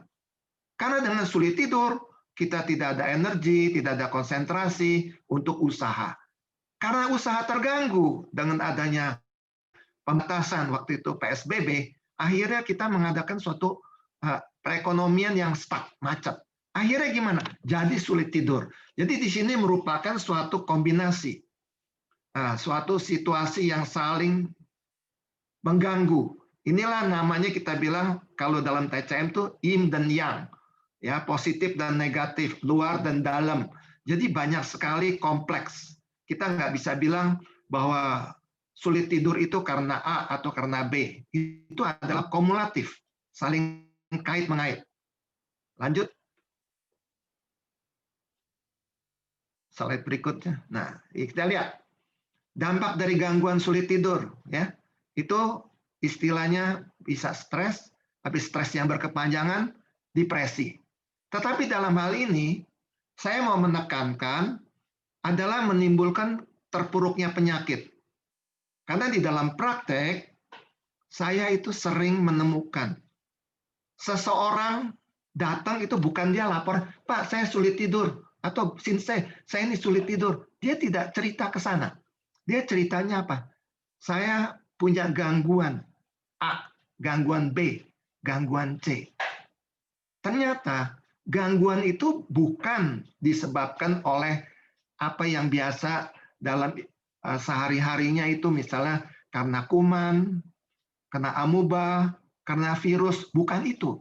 Karena dengan sulit tidur, kita tidak ada energi, tidak ada konsentrasi untuk usaha. Karena usaha terganggu dengan adanya pembatasan waktu itu PSBB, akhirnya kita mengadakan suatu perekonomian yang stuck, macet. Akhirnya gimana? Jadi sulit tidur. Jadi di sini merupakan suatu kombinasi, suatu situasi yang saling mengganggu. Inilah namanya kita bilang kalau dalam TCM itu yin dan yang, ya, positif dan negatif, luar dan dalam. Jadi banyak sekali kompleks. Kita nggak bisa bilang bahwa sulit tidur itu karena A atau karena B. Itu adalah kumulatif, saling kait-mengait. Lanjut. Slide berikutnya. Nah, kita lihat dampak dari gangguan sulit tidur, ya. Itu istilahnya bisa stres, tapi stres yang berkepanjangan, depresi. Tetapi dalam hal ini, saya mau menekankan adalah menimbulkan terpuruknya penyakit. Karena di dalam praktek, saya itu sering menemukan seseorang datang itu bukan dia lapor, Pak, saya sulit tidur, atau Shinsei, saya ini sulit tidur. Dia tidak cerita ke sana. Dia ceritanya apa? Saya punya gangguan A, gangguan B, gangguan C. Ternyata gangguan itu bukan disebabkan oleh apa yang biasa dalam sehari-harinya itu, misalnya karena kuman, karena amuba, karena virus, bukan itu.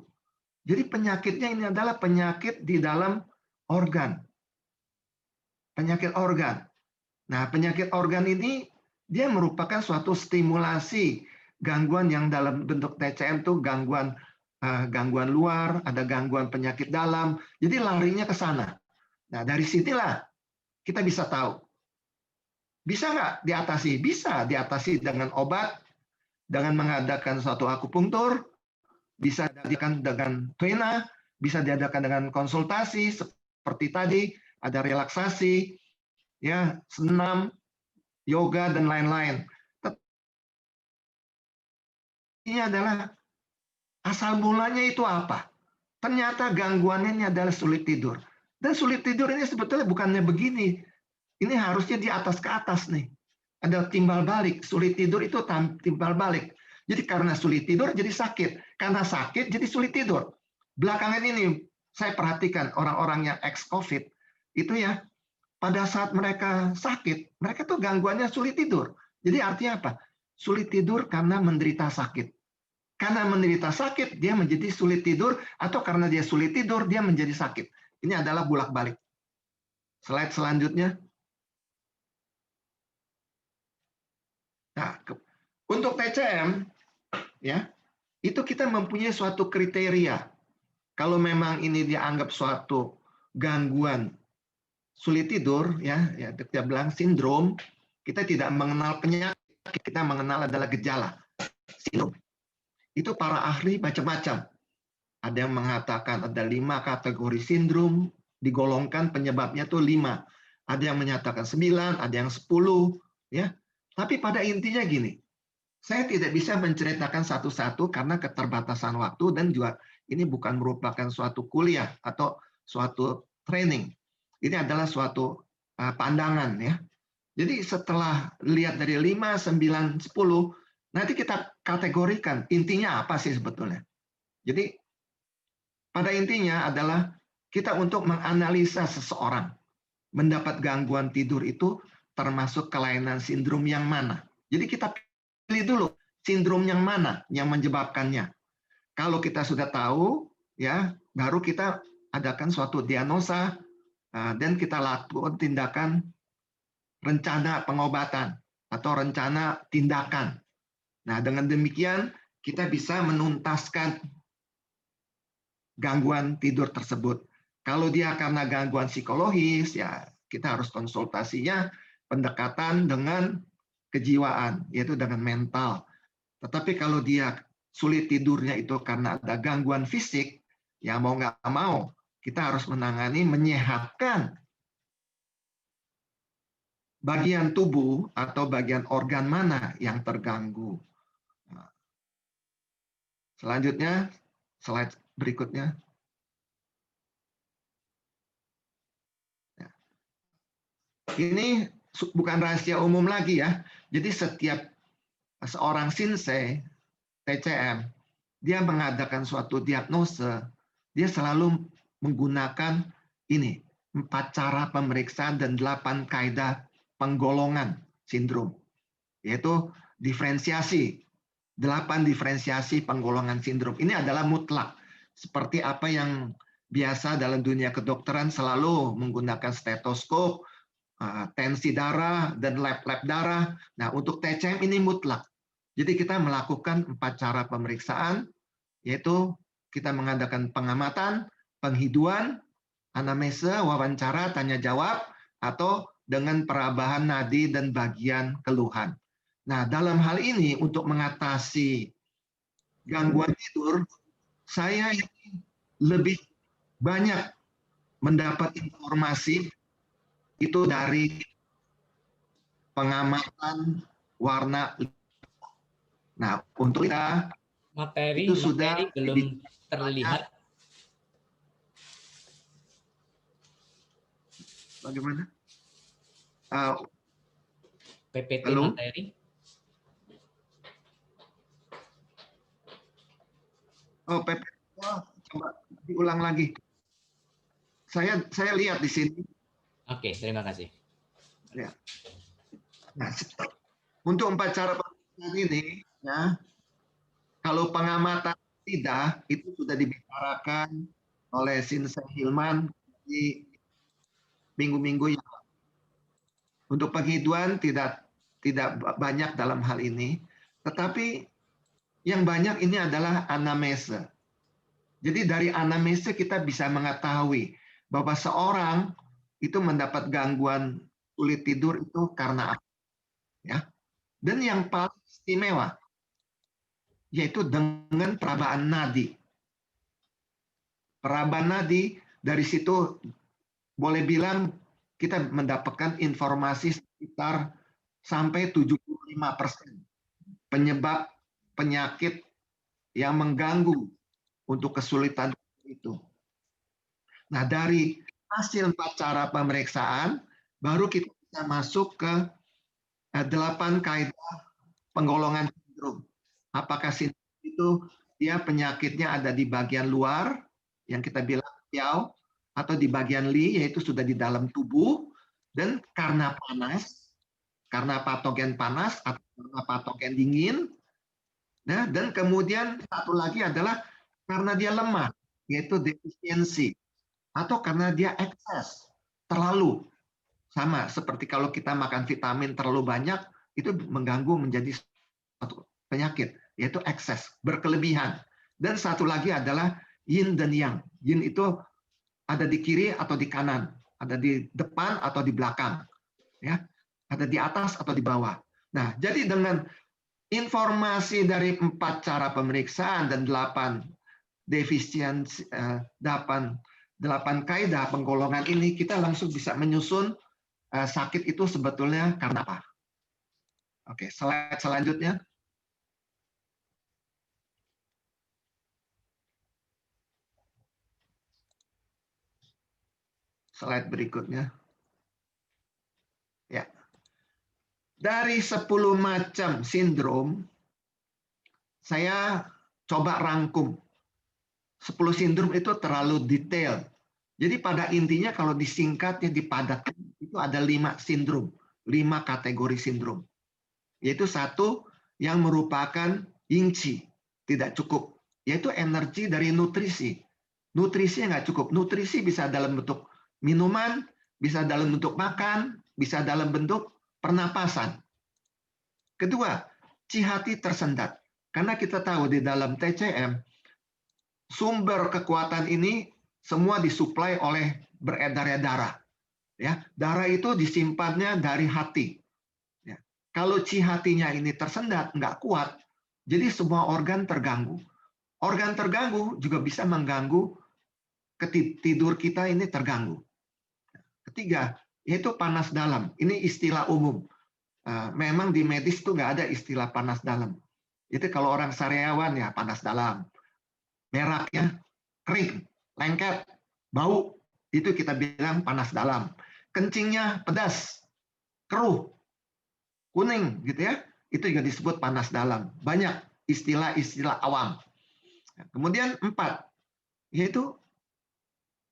Jadi penyakitnya ini adalah penyakit di dalam organ. Penyakit organ. Nah, penyakit organ ini dia merupakan suatu stimulasi gangguan yang dalam bentuk TCM itu gangguan luar, ada gangguan penyakit dalam. Jadi larinya ke sana. Nah, dari sinilah kita bisa tahu. Bisa nggak diatasi? Bisa diatasi dengan obat, dengan mengadakan suatu akupunktur, bisa diadakan dengan vena, bisa diadakan dengan konsultasi seperti tadi, ada relaksasi, ya, senam, yoga dan lain-lain. Ini adalah asal mulanya itu apa? Ternyata gangguannya ini adalah sulit tidur. Dan sulit tidur ini sebetulnya bukannya begini. Ini harusnya di atas ke atas nih. Ada timbal balik. Sulit tidur itu timbal balik. Jadi karena sulit tidur jadi sakit. Karena sakit jadi sulit tidur. Belakangan ini saya perhatikan orang-orang yang ex-COVID itu ya, pada saat mereka sakit, mereka tuh gangguannya sulit tidur. Jadi artinya apa? Sulit tidur karena menderita sakit. Karena menderita sakit, dia menjadi sulit tidur, atau karena dia sulit tidur, dia menjadi sakit. Ini adalah bolak-balik. Slide selanjutnya. Nah, untuk TCM, ya, itu kita mempunyai suatu kriteria. Kalau memang ini dianggap suatu gangguan sulit tidur, ya kita bilang sindrom, kita tidak mengenal penyakit, kita mengenal adalah gejala. Sindrom. Itu para ahli macam-macam. Ada yang mengatakan ada 5 kategori sindrom, digolongkan penyebabnya tuh 5. Ada yang menyatakan 9, ada yang 10, ya. Tapi pada intinya gini, Saya tidak bisa menceritakan satu-satu karena keterbatasan waktu dan juga ini bukan merupakan suatu kuliah atau suatu training. Ini adalah suatu pandangan ya. Jadi setelah lihat dari 5, 9, 10, nanti kita kategorikan intinya apa sih sebetulnya. Jadi pada intinya adalah kita untuk menganalisa seseorang mendapat gangguan tidur itu termasuk kelainan sindrom yang mana. Jadi kita pilih dulu sindrom yang mana yang menyebabkannya. Kalau kita sudah tahu, ya baru kita adakan suatu diagnosa dan kita lakukan tindakan rencana pengobatan atau rencana tindakan. Nah, dengan demikian kita bisa menuntaskan gangguan tidur tersebut. Kalau dia karena gangguan psikologis, ya kita harus konsultasinya pendekatan dengan kejiwaan, yaitu dengan mental. Tetapi kalau dia sulit tidurnya itu karena ada gangguan fisik, ya mau nggak mau kita harus menangani menyehatkan bagian tubuh atau bagian organ mana yang terganggu. Selanjutnya, slide berikutnya. Ini bukan rahasia umum lagi ya. Jadi setiap seorang Shinsei, TCM, dia mengadakan suatu diagnose, dia selalu menggunakan ini, 4 cara pemeriksaan dan 8 kaidah penggolongan sindrom, yaitu diferensiasi, 8 diferensiasi penggolongan sindrom. Ini adalah mutlak, seperti apa yang biasa dalam dunia kedokteran selalu menggunakan stetoskop, tensi darah, dan lab darah. Nah, untuk TCM ini mutlak. Jadi kita melakukan 4 cara pemeriksaan, yaitu kita mengadakan pengamatan, penghiduan, anamnese, wawancara, tanya jawab, atau dengan perabahan nadi dan bagian keluhan. Nah, dalam hal ini untuk mengatasi gangguan tidur, saya lebih banyak mendapat informasi itu dari pengamatan warna. Nah, untuk kita materi sudah belum terlihat. Bagaimana? PPT halo? Materi. Oh, PPT. Coba diulang lagi. Saya lihat di sini. Oke, terima kasih. Ya. Nah, untuk 4 cara pemeriksaan ini, ya, kalau pengamatan tidak, itu sudah dibicarakan oleh Shinsei Hilman di minggu-minggu yang lalu. Untuk penghiduan tidak banyak dalam hal ini, tetapi yang banyak ini adalah anamnese. Jadi dari anamnese kita bisa mengetahui bahwa seorang itu mendapat gangguan sulit tidur itu karena apa? Ya. Dan yang paling istimewa yaitu dengan perabaan nadi. Perabaan nadi dari situ boleh bilang kita mendapatkan informasi sekitar sampai 75% penyebab penyakit yang mengganggu untuk kesulitan itu. Nah, dari hasil 4 cara pemeriksaan, baru kita bisa masuk ke 8 kaidah penggolongan sindrom. Apakah sindrom itu dia penyakitnya ada di bagian luar, yang kita bilang piau, atau di bagian li, yaitu sudah di dalam tubuh, dan karena panas, karena patogen panas, atau karena patogen dingin, nah, dan kemudian satu lagi adalah karena dia lemah, yaitu defisiensi, atau karena dia ekses, terlalu. Sama seperti kalau kita makan vitamin terlalu banyak, itu mengganggu menjadi suatu penyakit, yaitu ekses, berkelebihan. Dan satu lagi adalah yin dan yang. Yin itu ada di kiri atau di kanan, ada di depan atau di belakang, ya, ada di atas atau di bawah. Nah, jadi dengan informasi dari 4 cara pemeriksaan dan 8 defisiensi, 8 kaidah penggolongan ini, kita langsung bisa menyusun sakit itu sebetulnya karena apa. Oke, slide selanjutnya. slide berikutnya. Ya. Dari 10 macam sindrom, saya coba rangkum. 10 sindrom itu terlalu detail. Jadi pada intinya kalau disingkatnya dipadatkan, itu ada 5 sindrom, 5 kategori sindrom. Yaitu satu yang merupakan yingqi, tidak cukup, yaitu energi dari nutrisi. Nutrisi nggak cukup. Nutrisi bisa dalam bentuk minuman, bisa dalam bentuk makan, bisa dalam bentuk pernapasan. Kedua, cihati tersendat. Karena kita tahu di dalam TCM, sumber kekuatan ini semua disuplai oleh beredarnya darah. Ya, darah itu disimpannya dari hati. Ya. Kalau cihatinya ini tersendat, nggak kuat, jadi semua organ terganggu. Organ terganggu juga bisa mengganggu tidur kita ini terganggu. Ketiga, yaitu panas dalam. Ini istilah umum. Memang di medis itu nggak ada istilah panas dalam. Itu kalau orang sariawan ya panas dalam. Meraknya kering, lengket, bau, itu kita bilang panas dalam. Kencingnya pedas, keruh, kuning gitu ya. Itu juga disebut panas dalam. Banyak istilah-istilah awam. Kemudian 4, yaitu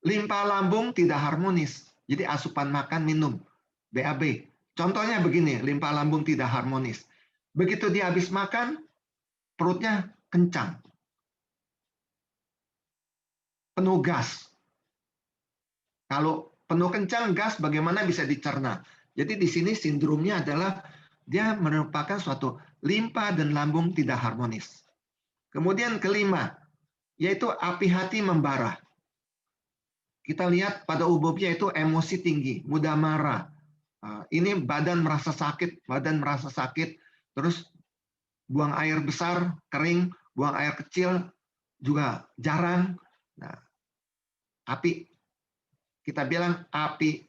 limpa lambung tidak harmonis. Jadi asupan makan minum, BAB. Contohnya begini, limpa lambung tidak harmonis. Begitu dia habis makan, perutnya kencang. Penuh gas. Kalau penuh kencang, gas bagaimana bisa dicerna? Jadi di sini sindromnya adalah dia merupakan suatu limpa dan lambung tidak harmonis. Kemudian kelima, yaitu api hati membara. Kita lihat pada umumnya itu emosi tinggi, mudah marah. Ini badan merasa sakit, terus buang air besar, kering, buang air kecil juga jarang. Nah, kita bilang api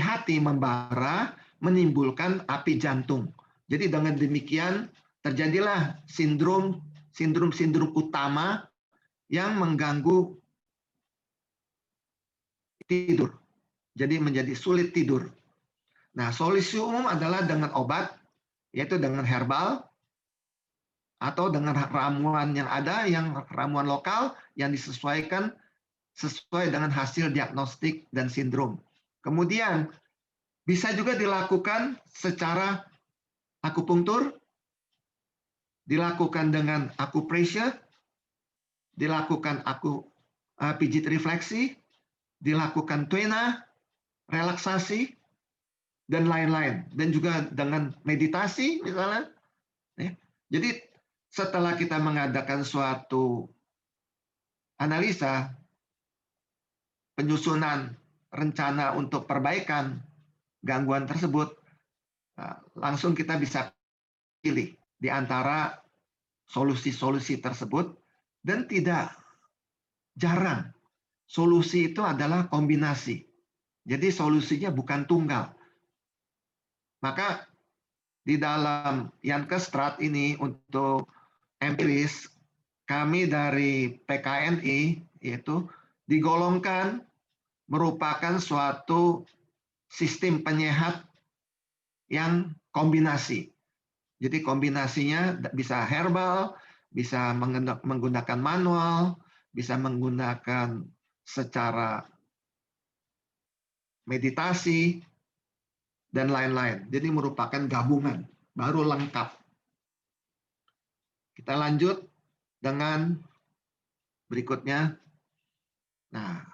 hati membara menimbulkan api jantung. Jadi dengan demikian terjadilah sindrom utama yang mengganggu tidur. Jadi menjadi sulit tidur. Nah, solusi umum adalah dengan obat, yaitu dengan herbal, atau dengan ramuan yang ada, yang ramuan lokal yang disesuaikan sesuai dengan hasil diagnostik dan sindrom. Kemudian bisa juga dilakukan secara akupunktur, dilakukan dengan acupressure, dilakukan pijit refleksi, dilakukan tuena, relaksasi, dan lain-lain. Dan juga dengan meditasi misalnya. Jadi setelah kita mengadakan suatu analisa, penyusunan rencana untuk perbaikan gangguan tersebut, langsung kita bisa pilih di antara solusi-solusi tersebut, dan tidak jarang solusi itu adalah kombinasi. Jadi solusinya bukan tunggal. Maka di dalam Yankes Strat ini untuk empiris, kami dari PKNI yaitu digolongkan merupakan suatu sistem penyehat yang kombinasi. Jadi kombinasinya bisa herbal, bisa menggunakan manual, bisa menggunakan secara meditasi, dan lain-lain. Jadi merupakan gabungan, baru lengkap. Kita lanjut dengan berikutnya. Nah,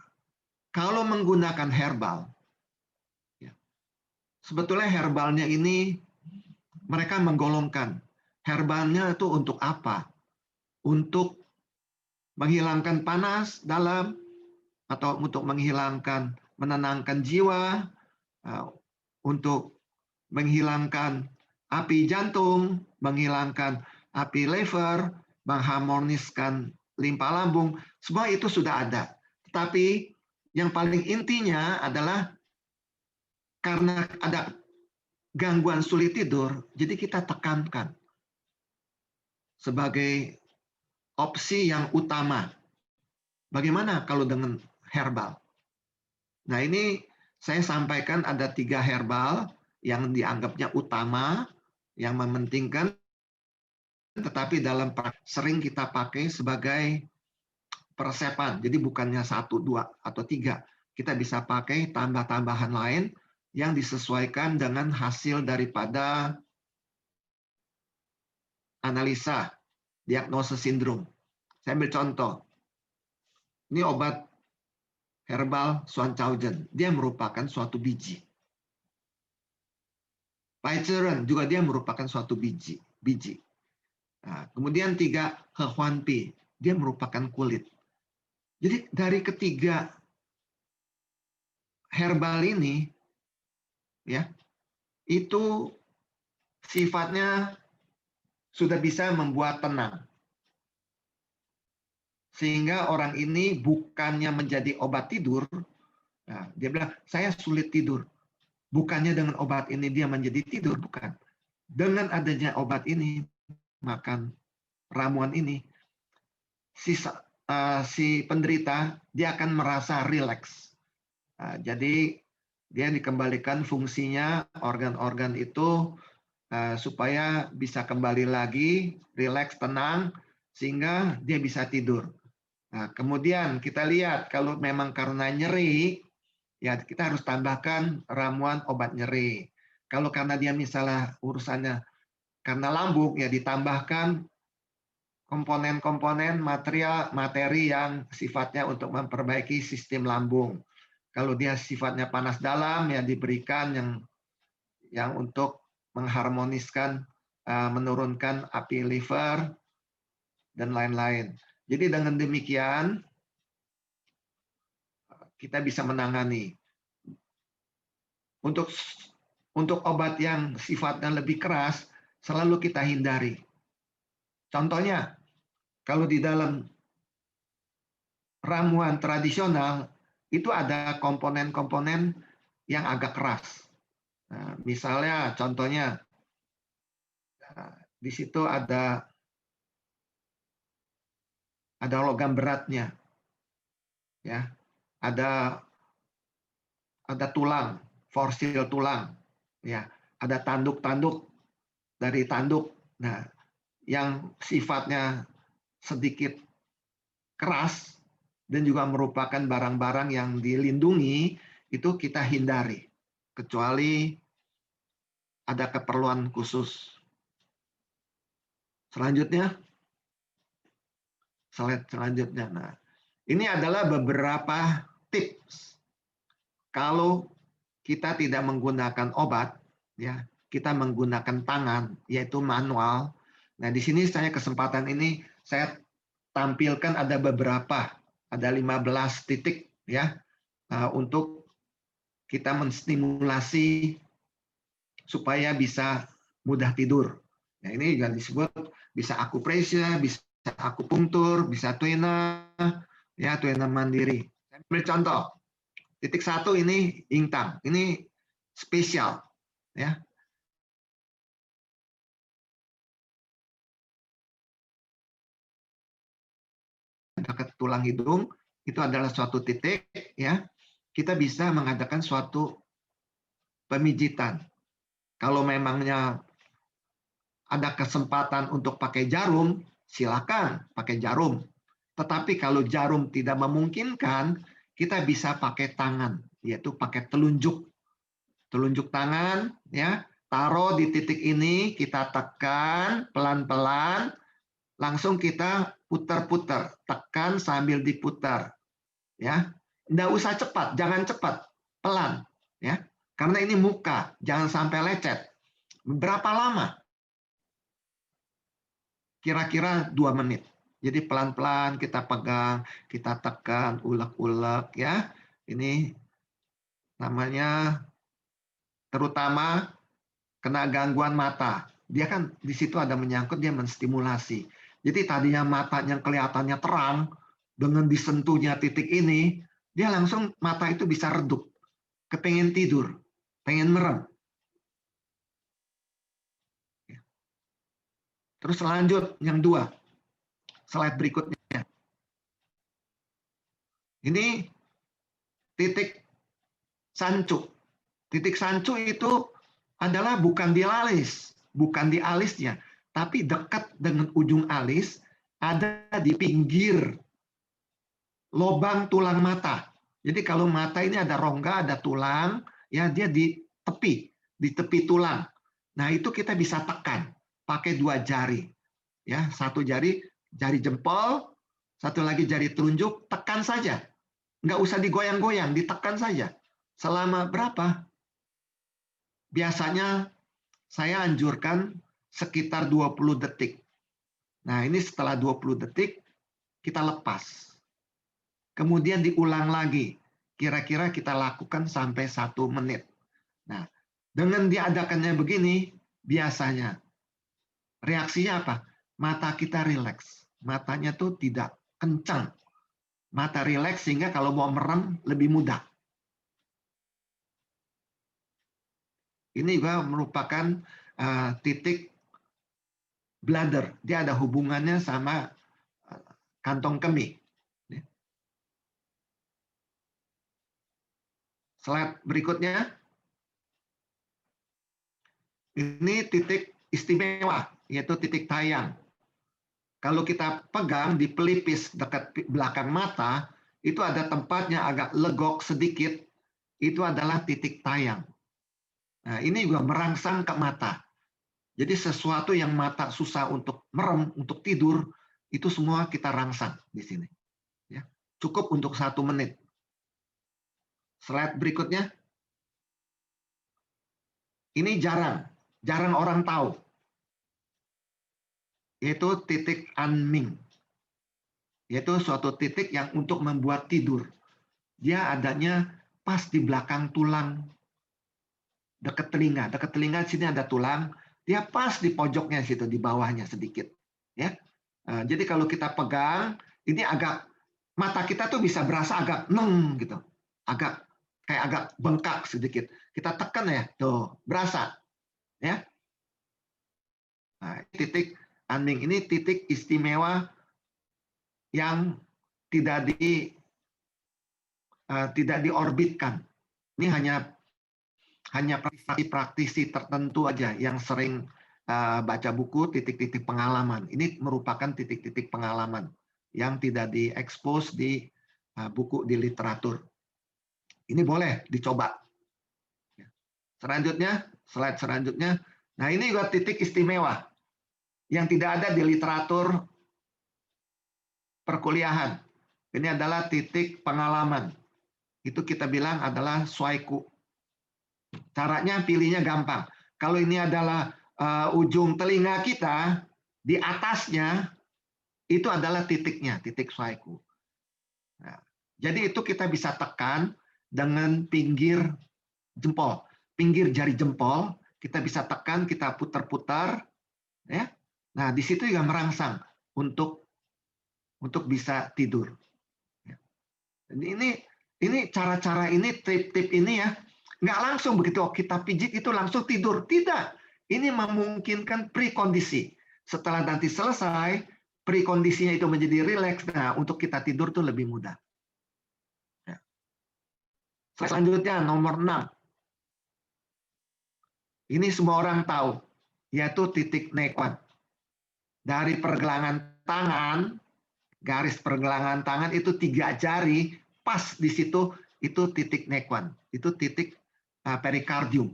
kalau menggunakan herbal, sebetulnya herbalnya ini mereka menggolongkan. Herbalnya itu untuk apa? Untuk menghilangkan panas dalam, atau untuk menenangkan jiwa, untuk menghilangkan api jantung, menghilangkan api lever, mengharmoniskan limpa lambung, semua itu sudah ada. Tetapi yang paling intinya adalah karena ada gangguan sulit tidur, jadi kita tekankan sebagai opsi yang utama. Bagaimana kalau dengan herbal? Nah, ini saya sampaikan ada 3 herbal yang dianggapnya utama, yang mementingkan, tetapi dalam sering kita pakai sebagai peresepan. Jadi bukannya 1, 2, atau 3. Kita bisa pakai tambah-tambahan lain yang disesuaikan dengan hasil daripada analisa diagnosis sindrom. Saya ambil contoh. Ini obat herbal Swanchaugen. Dia merupakan suatu biji. Paicheren juga dia merupakan suatu biji. Nah, kemudian 3, Hehuanpi. Dia merupakan kulit. Jadi dari ketiga herbal ini, ya, itu sifatnya sudah bisa membuat tenang. Sehingga orang ini bukannya menjadi obat tidur, nah, dia bilang, saya sulit tidur. Bukannya dengan obat ini dia menjadi tidur, bukan. Dengan adanya obat ini, makan ramuan ini, si penderita dia akan merasa rileks. Nah, jadi dia dikembalikan fungsinya organ-organ itu supaya bisa kembali lagi rileks, tenang, sehingga dia bisa tidur. Nah, kemudian kita lihat kalau memang karena nyeri, ya kita harus tambahkan ramuan obat nyeri. Kalau karena dia misalnya urusannya karena lambung, ya ditambahkan komponen-komponen materi yang sifatnya untuk memperbaiki sistem lambung. Kalau dia sifatnya panas dalam, ya diberikan yang untuk mengharmoniskan, menurunkan api liver, dan lain-lain. Jadi dengan demikian, kita bisa menangani. Untuk obat yang sifatnya lebih keras, selalu kita hindari. Contohnya, kalau di dalam ramuan tradisional, itu ada komponen-komponen yang agak keras. Nah, misalnya, contohnya, di situ ada logam beratnya, ya, ada tulang, forsil tulang, ya, ada tanduk-tanduk dari tanduk. Nah, yang sifatnya sedikit keras dan juga merupakan barang-barang yang dilindungi, itu kita hindari, kecuali ada keperluan khusus. Selanjutnya, slide selanjutnya. Nah, ini adalah beberapa tips. Kalau kita tidak menggunakan obat, ya, kita menggunakan tangan, yaitu manual. Nah, di sini kesempatan ini saya tampilkan ada beberapa, ada 15 titik, ya, untuk kita menstimulasi supaya bisa mudah tidur. Nah, ini juga disebut bisa akupressure, bisa akupunktur, bisa tuina, ya, tuina mandiri. Saya ambil contoh. Titik 1 ini ingtang, ini spesial, ya. Dekat tulang hidung itu adalah suatu titik, ya. Kita bisa mengadakan suatu pemijitan. Kalau memangnya ada kesempatan untuk pakai jarum, silakan pakai jarum. Tetapi kalau jarum tidak memungkinkan, kita bisa pakai tangan, yaitu pakai telunjuk. Telunjuk tangan, ya, taruh di titik ini, kita tekan pelan-pelan, langsung kita putar-putar, tekan sambil diputar, ya. Nggak usah cepat, jangan cepat, pelan, ya. Karena ini muka, jangan sampai lecet. Berapa lama? Kira-kira 2 menit. Jadi pelan-pelan kita pegang, kita tekan, ulek-ulek, ya. Ini namanya terutama kena gangguan mata. Dia kan di situ ada menyangkut, dia menstimulasi. Jadi tadinya matanya kelihatannya terang, dengan disentuhnya titik ini, dia langsung mata itu bisa redup. Kepengen tidur, pengen merem. Terus lanjut yang 2. Slide berikutnya. Ini titik sancu. Titik sancu itu adalah bukan di alis, bukan di alisnya, tapi dekat dengan ujung alis, ada di pinggir lubang tulang mata. Jadi kalau mata ini ada rongga, ada tulang, ya dia di tepi tulang. Nah itu kita bisa tekan pakai 2 jari, ya 1 jari jempol, satu lagi jari telunjuk, tekan saja, nggak usah digoyang-goyang, ditekan saja. Selama berapa? Biasanya saya anjurkan sekitar 20 detik. Nah ini setelah 20 detik kita lepas. Kemudian diulang lagi. Kira-kira kita lakukan sampai 1 menit. Nah, dengan diadakannya begini, biasanya reaksinya apa? Mata kita rileks. Matanya tuh tidak kencang. Mata rileks sehingga kalau mau merem lebih mudah. Ini juga merupakan titik bladder. Dia ada hubungannya sama kantong kemih. Slide berikutnya. Ini titik istimewa, yaitu titik tayang. Kalau kita pegang di pelipis dekat belakang mata, itu ada tempatnya agak legok sedikit, itu adalah titik tayang. Nah, ini juga merangsang ke mata. Jadi sesuatu yang mata susah untuk merem, untuk tidur, itu semua kita rangsang di sini. Ya, cukup untuk 1 menit. Slide berikutnya. Ini jarang orang tahu. Yaitu titik Anming. Yaitu suatu titik yang untuk membuat tidur. Dia adanya pas di belakang tulang. Dekat telinga. Dekat telinga sini ada tulang. Dia pas di pojoknya situ, di bawahnya sedikit. Ya. Nah, jadi kalau kita pegang, ini agak mata kita tuh bisa berasa agak neng gitu. Kayak agak bengkak sedikit. Kita tekan ya, tuh berasa, ya. Nah, titik Anming ini titik istimewa yang tidak diorbitkan. Ini hanya praktisi tertentu aja yang sering baca buku titik-titik pengalaman. Ini merupakan titik-titik pengalaman yang tidak diekspos di buku di literatur. Ini boleh dicoba. Selanjutnya, slide selanjutnya. Nah, ini juga titik istimewa yang tidak ada di literatur perkuliahan. Ini adalah titik pengalaman. Itu kita bilang adalah swaiku. Caranya pilihnya gampang. Kalau ini adalah ujung telinga kita, di atasnya itu adalah titiknya, titik swaiku. Nah, jadi itu kita bisa tekan dengan pinggir jempol, pinggir jari jempol, kita bisa tekan, kita putar-putar, ya. Nah, di situ juga merangsang untuk bisa tidur. Ini cara-cara ini, tip-tip ini ya, nggak langsung begitu kita pijit itu langsung tidur, tidak. Ini memungkinkan prekondisi. Setelah nanti selesai, prekondisinya itu menjadi rileks. Nah, untuk kita tidur tuh lebih mudah. Selanjutnya nomor 6. Ini semua orang tahu, yaitu titik Nequan. Dari pergelangan tangan, garis pergelangan tangan itu 3 jari, pas di situ itu titik Nequan. Itu titik perikardium.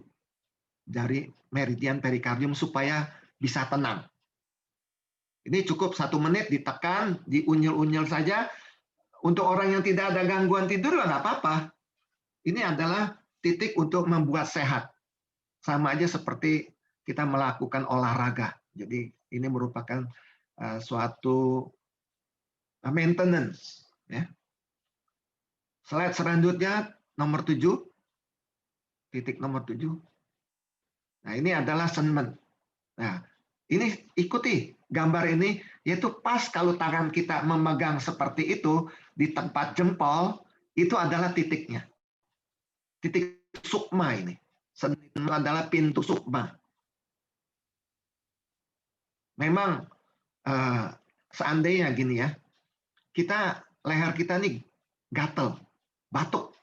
Dari meridian perikardium supaya bisa tenang. Ini cukup 1 menit ditekan, diunyil-unyil saja. Untuk orang yang tidak ada gangguan tidur nggak apa-apa. Ini adalah titik untuk membuat sehat. Sama aja seperti kita melakukan olahraga. Jadi ini merupakan suatu maintenance. Ya. Slide selanjutnya nomor 7. Titik nomor 7. Nah ini adalah Senmen. Nah ini ikuti gambar ini, yaitu pas kalau tangan kita memegang seperti itu di tempat jempol, itu adalah titiknya. Titik sukma ini. Senmen adalah pintu sukma. Memang seandainya gini ya, leher kita nih gatel, batuk,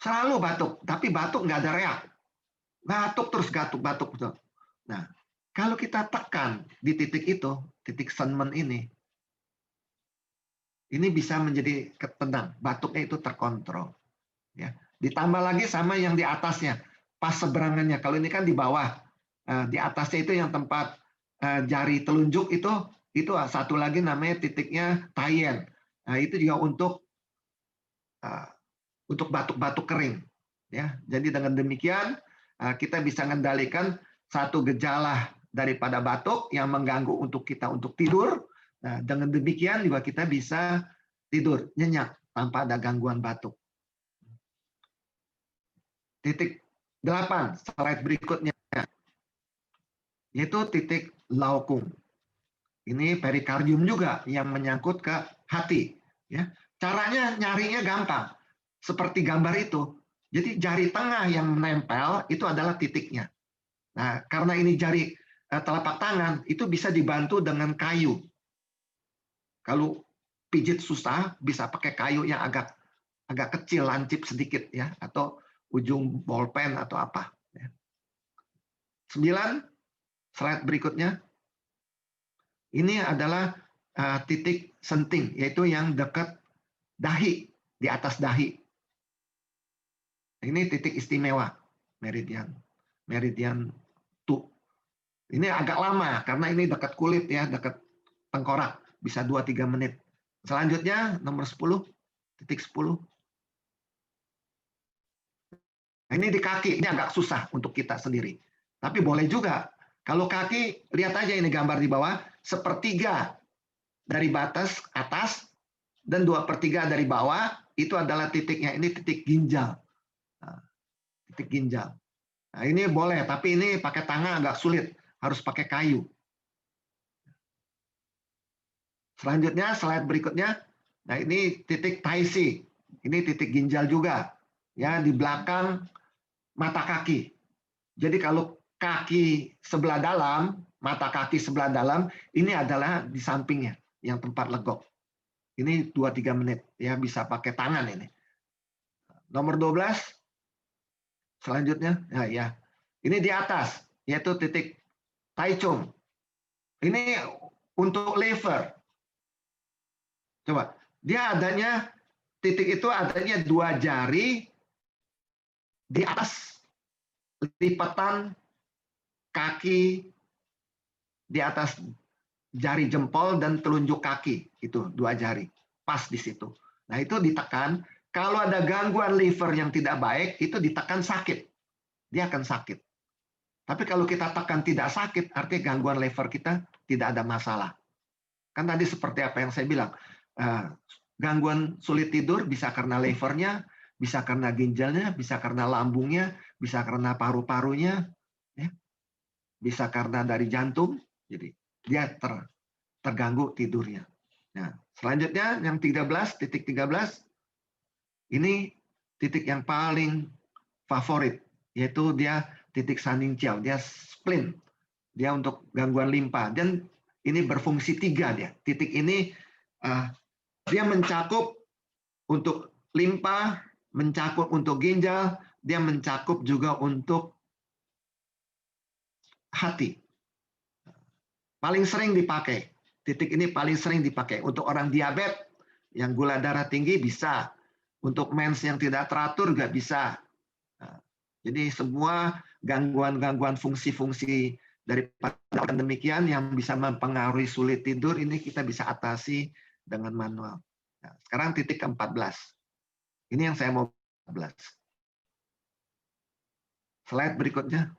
Selalu batuk, tapi batuk nggak ada reak. Batuk terus, batuk. Nah, kalau kita tekan di titik itu, titik Shenmen ini bisa menjadi tenang, batuknya itu terkontrol. Ya. Ditambah lagi sama yang di atasnya, pas seberangannya. Kalau ini kan di bawah, di atasnya itu yang tempat jari telunjuk itu satu lagi namanya titiknya Tayen. Nah, itu juga untuk batuk-batuk kering. Ya, jadi dengan demikian kita bisa mengendalikan satu gejala daripada batuk yang mengganggu kita untuk tidur. Nah, dengan demikian juga kita bisa tidur nyenyak tanpa ada gangguan batuk. Titik 8, slide berikutnya, yaitu titik Laokung. Ini perikardium juga yang menyangkut ke hati. Ya, caranya nyarinya gampang, seperti gambar itu. Jadi jari tengah yang menempel itu adalah titiknya. Nah, karena ini jari telapak tangan, itu bisa dibantu dengan kayu. Kalau pijit susah, bisa pakai kayu yang agak kecil, lancip sedikit ya, atau ujung bolpen atau apa. 9, slide berikutnya. Ini adalah titik senting, yaitu yang dekat dahi, di atas dahi. Ini titik istimewa, meridian 2. Ini agak lama, karena ini dekat kulit ya, dekat tengkorak, bisa 2-3 menit. Selanjutnya, nomor 10, titik 10. Nah, ini di kaki, ini agak susah untuk kita sendiri. Tapi boleh juga. Kalau kaki, lihat aja ini gambar di bawah, sepertiga dari batas atas, dan 2/3 dari bawah, itu adalah titiknya. Ini titik ginjal. Nah, titik ginjal. Nah, ini boleh, tapi ini pakai tangan agak sulit. Harus pakai kayu. Selanjutnya, slide berikutnya. Nah, ini titik Taisi. Ini titik ginjal juga. Ya, di belakang mata kaki. Jadi kalau kaki sebelah dalam, mata kaki sebelah dalam, ini adalah di sampingnya, yang tempat legok. Ini 2-3 menit. Ya, bisa pakai tangan ini. Nomor 12. Selanjutnya, nah, ya. Ini di atas, yaitu titik Taichung. Ini untuk lever. Coba, dia adanya, titik itu adanya 2 jari di atas lipatan kaki, di atas jari jempol dan telunjuk kaki. Itu 2 jari, pas di situ. Nah, itu ditekan. Kalau ada gangguan liver yang tidak baik, itu ditekan sakit. Dia akan sakit. Tapi kalau kita tekan tidak sakit, artinya gangguan liver kita tidak ada masalah. Kan tadi seperti apa yang saya bilang, gangguan sulit tidur bisa karena livernya, bisa karena ginjalnya, bisa karena lambungnya, bisa karena paru-parunya, ya. Bisa karena dari jantung, jadi dia terganggu tidurnya. Nah, selanjutnya yang 13, titik 13, ini titik yang paling favorit, yaitu dia titik Saningqiao, dia spleen, dia untuk gangguan limpa, dan ini berfungsi 3 dia. Titik ini dia mencakup untuk limpa, mencakup untuk ginjal, dia mencakup juga untuk hati. Paling sering dipakai, titik ini paling sering dipakai untuk orang diabetes yang gula darah tinggi bisa, untuk mens yang tidak teratur juga bisa. Jadi semua gangguan-gangguan fungsi-fungsi daripada demikian yang bisa mempengaruhi sulit tidur ini kita bisa atasi dengan manual. Nah, sekarang titik ke-14. Ini yang saya mau 14. Slide berikutnya.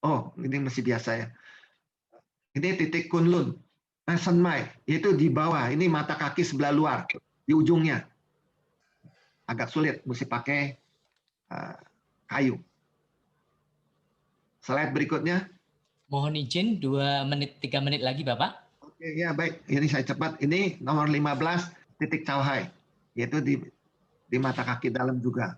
Oh, ini masih biasa ya. Ini titik Kunlun, Senmai, yaitu di bawah. Ini mata kaki sebelah luar, di ujungnya. Agak sulit, mesti pakai kayu. Slide berikutnya. Mohon izin 2 menit, 3 menit lagi, Bapak. Oke, ya baik. Ini saya cepat. Ini nomor 15, titik Chao-hai, yaitu di mata kaki dalam juga.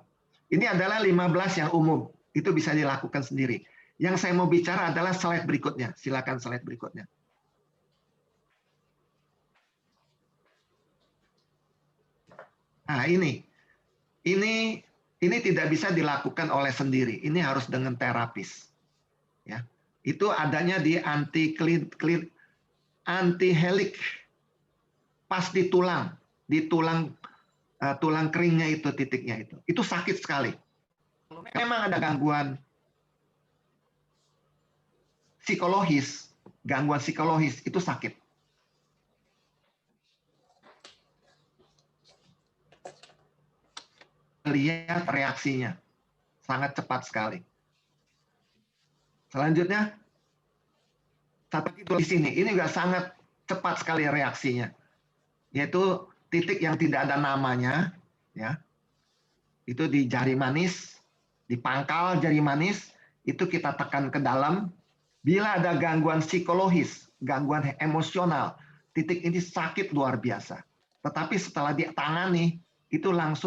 Ini adalah 15 yang umum. Itu bisa dilakukan sendiri. Yang saya mau bicara adalah slide berikutnya. Silakan slide berikutnya. Nah, ini ini tidak bisa dilakukan oleh sendiri. Ini harus dengan terapis. Ya. Itu adanya di anti-helik pas di tulang tulang keringnya itu, titiknya itu. Itu sakit sekali. Memang ada gangguan psikologis itu sakit. Lihat reaksinya sangat cepat sekali. Selanjutnya satu di sini, ini juga sangat cepat sekali reaksinya, yaitu titik yang tidak ada namanya, ya. Itu di jari manis, di pangkal jari manis, itu kita tekan ke dalam. Bila ada gangguan psikologis, gangguan emosional, titik ini sakit luar biasa. Tetapi setelah ditangani, itu langsung